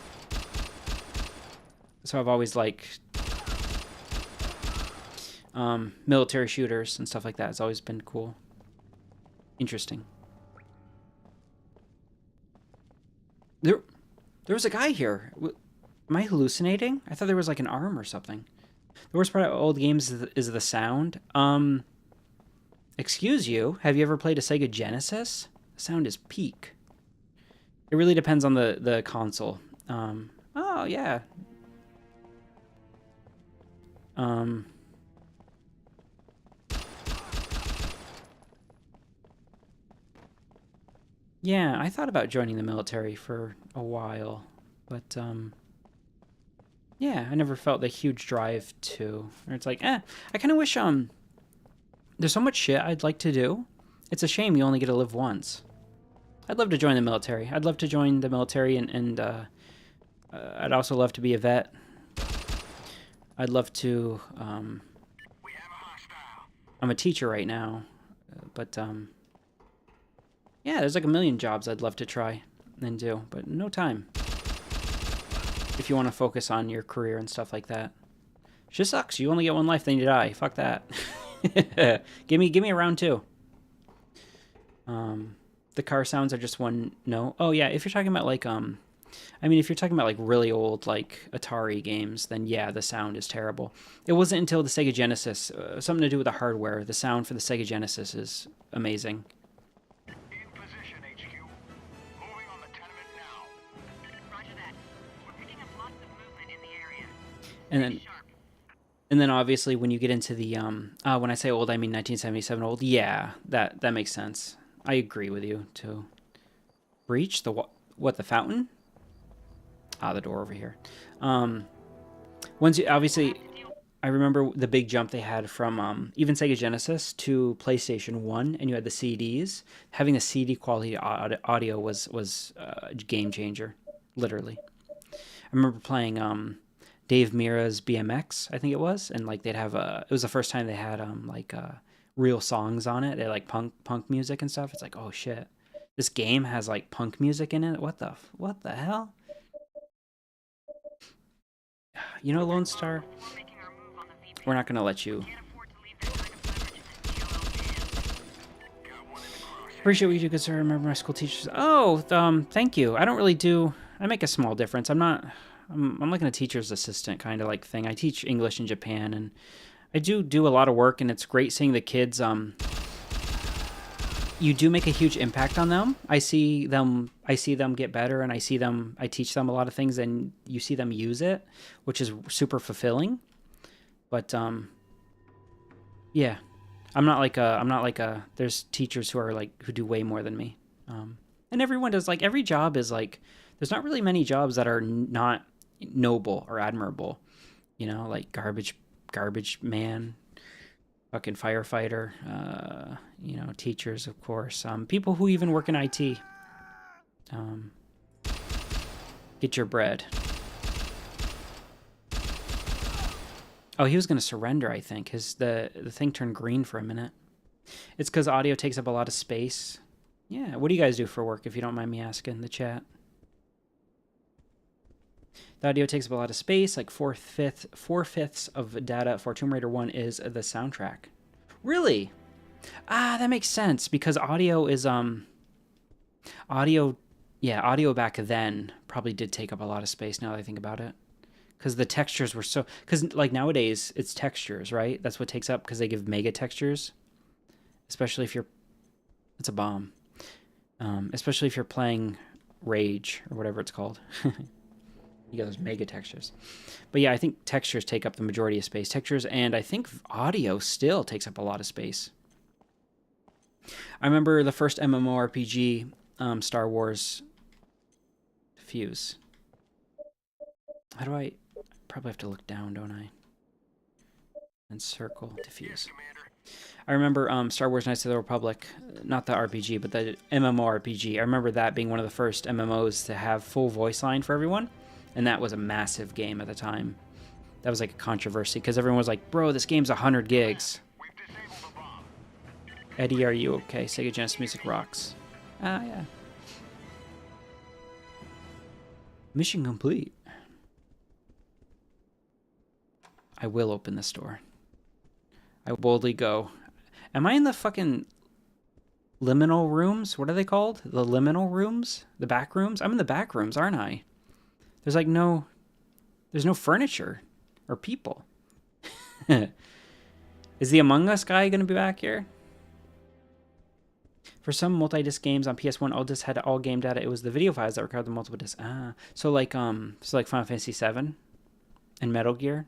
So I've always liked military shooters and stuff like that. It's always been cool. Interesting. There was a guy here. Am I hallucinating? I thought there was like an arm or something. The worst part of old games is the sound. Excuse you, have you ever played a Sega Genesis? The sound is peak. It really depends on the console. Oh, yeah. Yeah, I thought about joining the military for a while, but yeah, I never felt the huge drive to. Or it's like, I kind of wish there's so much shit I'd like to do. It's a shame you only get to live once. I'd love to join the military. I'd love to join the military, and I'd also love to be a vet. I'd love to. We have a hostile. I'm a teacher right now, but yeah, there's like a million jobs I'd love to try and do, but no time. If you want to focus on your career and stuff like that, just sucks. You only get one life, then you die. Fuck that. give me a round 2. The car sounds are just one no. Oh yeah, if you're talking about like if you're talking about like really old like Atari games, then yeah, the sound is terrible. It wasn't until the Sega Genesis, something to do with the hardware. The sound for the Sega Genesis is amazing. In position, HQ. Moving on the tenement now. Roger that. We're picking up lots of movement in the area. And then Sharp. And then obviously when you get into the when I say old, I mean 1977 old. Yeah, that makes sense. I agree with you too. Breach the what? The fountain? The door over here. Once you obviously, I remember the big jump they had from even Sega Genesis to PlayStation 1, and you had the CDs. Having the CD quality audio was a game changer, literally. I remember playing Dave Mira's BMX, I think it was, and like they'd have it was the first time they had real songs on it. They had, like punk music and stuff. It's like, oh shit, this game has like punk music in it. What the hell? Lone Star, We're making our move on the VP. we're not gonna let you. Can't afford to leave that kind of leverage in the CLO's hands. Got one in the crosshair. Appreciate what you do, good sir. I remember my school teachers. Oh, thank you. I don't really do. I make a small difference. I'm like a teacher's assistant kind of like thing. I teach English in Japan, and I do a lot of work, and it's great seeing the kids. You do make a huge impact on them. I see them get better, and I teach them a lot of things, and you see them use it, which is super fulfilling. But yeah, I'm not like a there's teachers who do way more than me. And everyone does, like, every job is like, there's not really many jobs that are not noble or admirable, like garbage man, fucking firefighter, teachers, of course, people who even work in IT, get your bread. Oh, he was going to surrender, I think. The thing turned green for a minute. It's because audio takes up a lot of space. Yeah, what do you guys do for work, if you don't mind me asking in the chat? The audio takes up a lot of space, like four-fifths of data for Tomb Raider 1 is the soundtrack. Really? Ah, that makes sense, because audio is, audio back then probably did take up a lot of space now that I think about it. Because the textures were so, because like nowadays, it's textures, right? That's what takes up, because they give mega textures. Especially if you're, it's a bomb. Especially if you're playing Rage, or whatever it's called. You get those mega textures. But yeah, I think textures take up the majority of space. Textures, and I think audio still takes up a lot of space. I remember the first MMORPG, Star Wars Fuse. How do I probably have to look down, don't I? And circle diffuse. I remember Star Wars Knights of the Republic, not the RPG, but the MMORPG. I remember that being one of the first MMOs to have full voice line for everyone. And that was a massive game at the time. That was like a controversy because everyone was like, bro, this game's 100 gigs. Eddie, are you okay? Sega Genesis music rocks. Ah, yeah. Mission complete. I will open this door. I boldly go. Am I in the fucking liminal rooms? What are they called? The liminal rooms? The back rooms? I'm in the back rooms, aren't I? There's like there's no furniture or people. Is the Among Us guy going to be back here? For some multi-disc games on PS1, all discs had all game data. It was the video files that recorded the multiple discs. Ah, so like Final Fantasy VII and Metal Gear.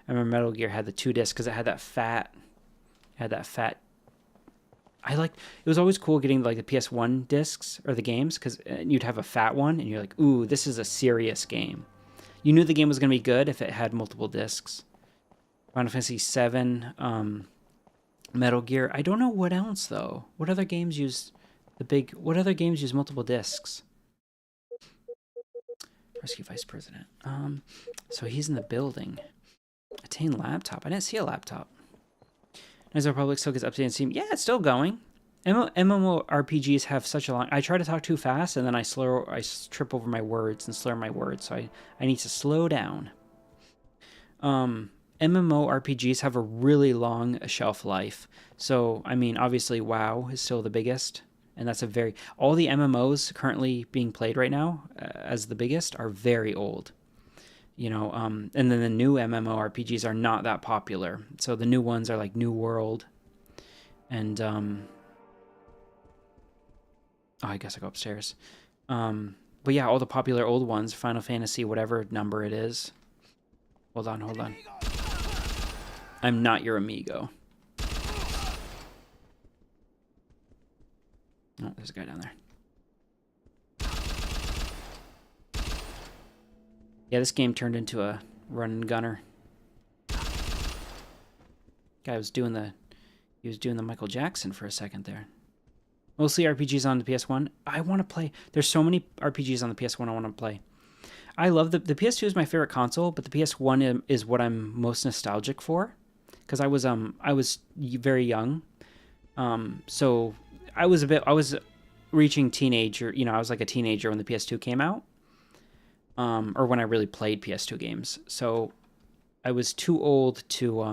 I remember Metal Gear had the 2 discs because it had that fat. It was always cool getting like the PS1 discs or the games because you'd have a fat one and you're like, ooh, this is a serious game. You knew the game was going to be good if it had multiple discs. Final Fantasy VII, Metal Gear. I don't know what else though. What other games use multiple discs? Rescue Vice President. So he's in the building. Attain laptop. I didn't see a laptop. Knights of the Republic still gets updated on Steam. Yeah, it's still going. MMORPGs have such a long... I try to talk too fast, and then I trip over my words and slur my words, so I need to slow down. MMORPGs have a really long shelf life. So, I mean, obviously WoW is still the biggest, and that's all the MMOs currently being played right now as the biggest are very old. You know, and then the new MMORPGs are not that popular. So the new ones are like New World. And, I guess I go upstairs. But yeah, all the popular old ones, Final Fantasy, whatever number it is. Hold on. I'm not your amigo. Oh, there's a guy down there. Yeah, this game turned into a run and gunner. Guy was doing the Michael Jackson for a second there. Mostly RPGs on the PS1. I want to play. There's so many RPGs on the PS1 I want to play. I love the PS2 is my favorite console, but the PS1 is what I'm most nostalgic for, because I was very young, so I was reaching teenager. You know, I was like a teenager when the PS2 came out. Or when I really played PS2 games. So I was too old to, A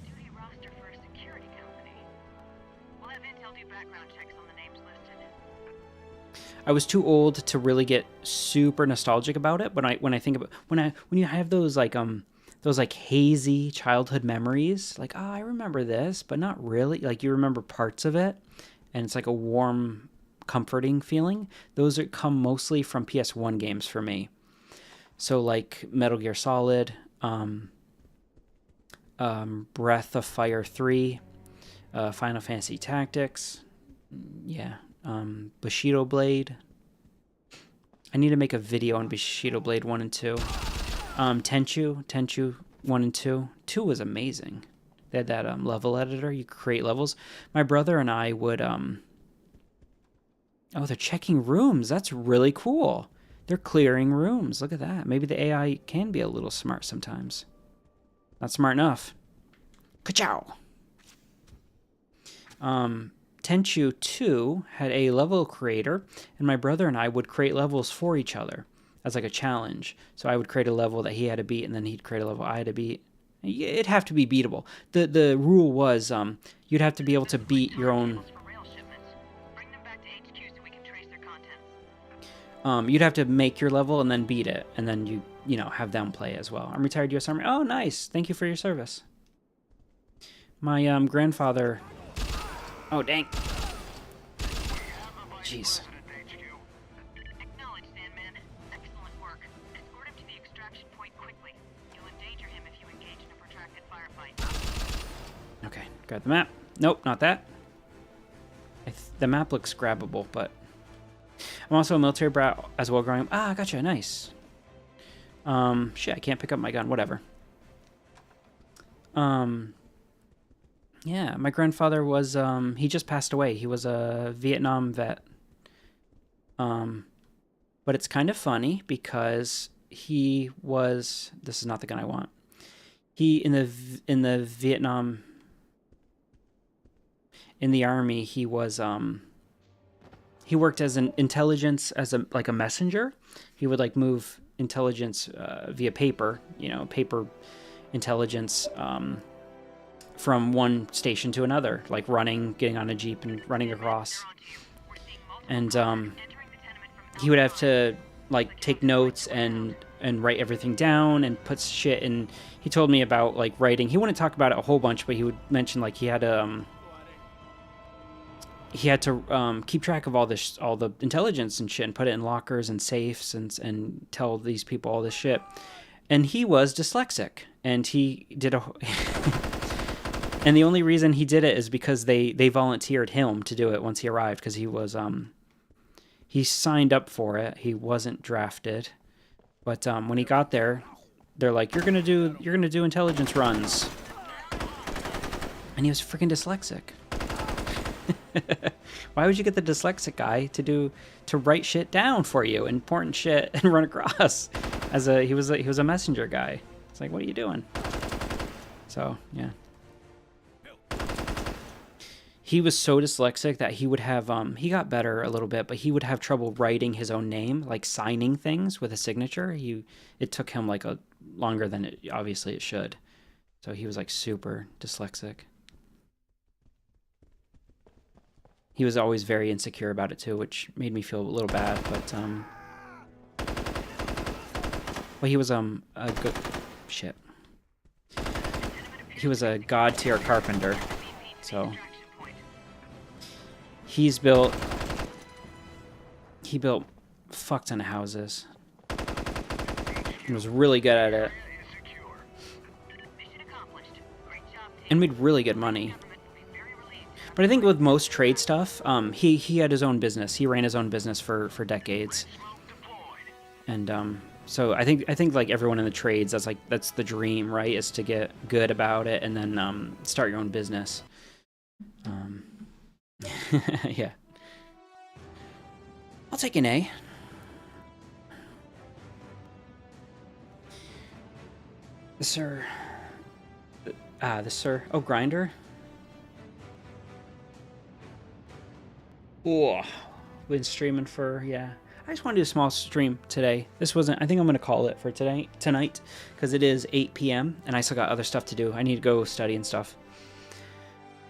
duty roster for a security company. We'll have intel do background checks on the names listed. I was too old to really get super nostalgic about it. When I think about when you have those like hazy childhood memories, like, oh, I remember this, but not really. Like you remember parts of it, and it's like a warm, comforting feeling. Those come mostly from PS1 games for me. So like Metal Gear Solid, Breath of Fire 3, Final Fantasy Tactics, yeah, Bushido Blade. I need to make a video on Bushido Blade 1 and 2. Tenchu 1 and 2. 2 was amazing. They had that level editor. You could create levels. My brother and I would... Oh, they're checking rooms. That's really cool. They're clearing rooms. Look at that. Maybe the AI can be a little smart sometimes. Not smart enough. Ka-chow! Tenchu 2 had a level creator, and my brother and I would create levels for each other as like a challenge. So I would create a level that he had to beat, and then he'd create a level I had to beat. It'd have to be beatable. The rule was you'd have to be able to beat your own... For rail shipments. Bring them back to HQ so we can trace their contents. You'd have to make your level and then beat it, and then you know, have them play as well. I'm retired U.S. Army. Oh, nice. Thank you for your service. My grandfather... Oh, dang. Jeez. Acknowledge, Sandman. Excellent work. Escort him to the extraction point quickly. You'll endanger him if you engage in a protracted firefight. Okay, grab the map. Nope, not that. The map looks grabbable, but... I'm also a military brat as well growing up. Ah, gotcha, nice. Shit, I can't pick up my gun, whatever. Yeah, my grandfather was, he just passed away. He was a Vietnam vet. But it's kind of funny because he was, this is not the gun I want. He, in the Vietnam, in the army, he was, he worked as an intelligence, as like a messenger. He would like move intelligence via paper, you know, paper intelligence, from one station to another, like running, getting on a jeep and running across. And he would have to like take notes and write everything down and put shit in. He told me about like writing. He wouldn't talk about it a whole bunch, but he would mention like he had to keep track of all the intelligence and shit, and put it in lockers and safes and tell these people all this shit. And he was dyslexic, and he did a and the only reason he did it is because they volunteered him to do it once he arrived, because he was he signed up for it. He wasn't drafted, but when he got there, they're like, you're gonna do intelligence runs, and he was freaking dyslexic. Why would you get the dyslexic guy to write shit down for you, important shit, and run across? He was a messenger guy. It's like, what are you doing? So yeah. He was so dyslexic that he would have, he got better a little bit, but he would have trouble writing his own name, like signing things with a signature. It took him like longer than obviously it should. So he was like super dyslexic. He was always very insecure about it too, which made me feel a little bad, but, well, he was, a good, shit. He was a god tier carpenter, so... He built a fuck ton of houses. He was really good at it. And made really good money. But I think with most trade stuff, he had his own business. He ran his own business for decades. And so I think like everyone in the trades, that's the dream, right? Is to get good about it and then start your own business. Yeah. I'll take an A. Sir. The sir. Oh, grinder. Oh, been streaming for, yeah. I just want to do a small stream today. This wasn't, I think I'm going to call it for tonight, because it is 8 p.m. and I still got other stuff to do. I need to go study and stuff.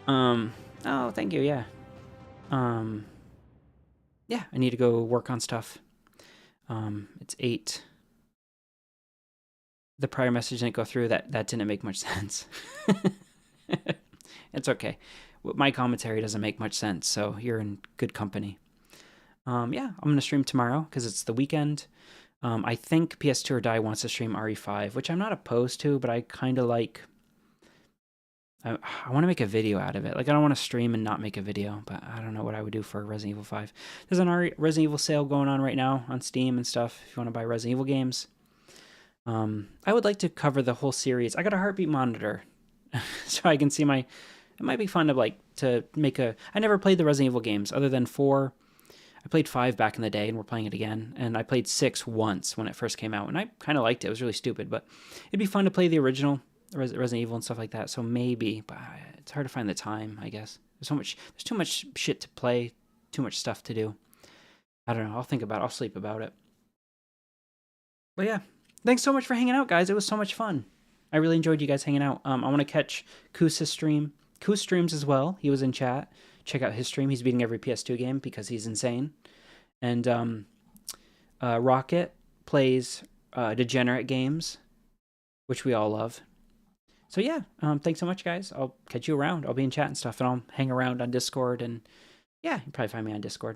Oh, thank you, yeah. Yeah, I need to go work on stuff. It's 8. The prior message didn't go through. That didn't make much sense. It's okay. My commentary doesn't make much sense, so you're in good company. Yeah, I'm going to stream tomorrow because it's the weekend. I think PS2 or Die wants to stream RE5, which I'm not opposed to, but I kind of like... I want to make a video out of it. Like, I don't want to stream and not make a video, but I don't know what I would do for Resident Evil 5. There's an Resident Evil sale going on right now on Steam and stuff, if you want to buy Resident Evil games. I would like to cover the whole series. I got a heartbeat monitor, so I can see it might be fun to make a... I never played the Resident Evil games, other than 4. I played 5 back in the day, and we're playing it again, and I played 6 once when it first came out, and I kind of liked it. It was really stupid, but it'd be fun to play the original. Resident Evil and stuff like that. So maybe, but it's hard to find the time, I guess. There's too much shit to play, too much stuff to do. I don't know. I'll think about it. I'll sleep about it. But yeah, thanks so much for hanging out, guys. It was so much fun. I really enjoyed you guys hanging out. I want to catch Kusa's stream. Kus streams as well. He was in chat. Check out his stream. He's beating every PS2 game because he's insane. And Rocket plays degenerate games, which we all love. So yeah, thanks so much, guys. I'll catch you around. I'll be in chat and stuff, and I'll hang around on Discord. And yeah, you can probably find me on Discord.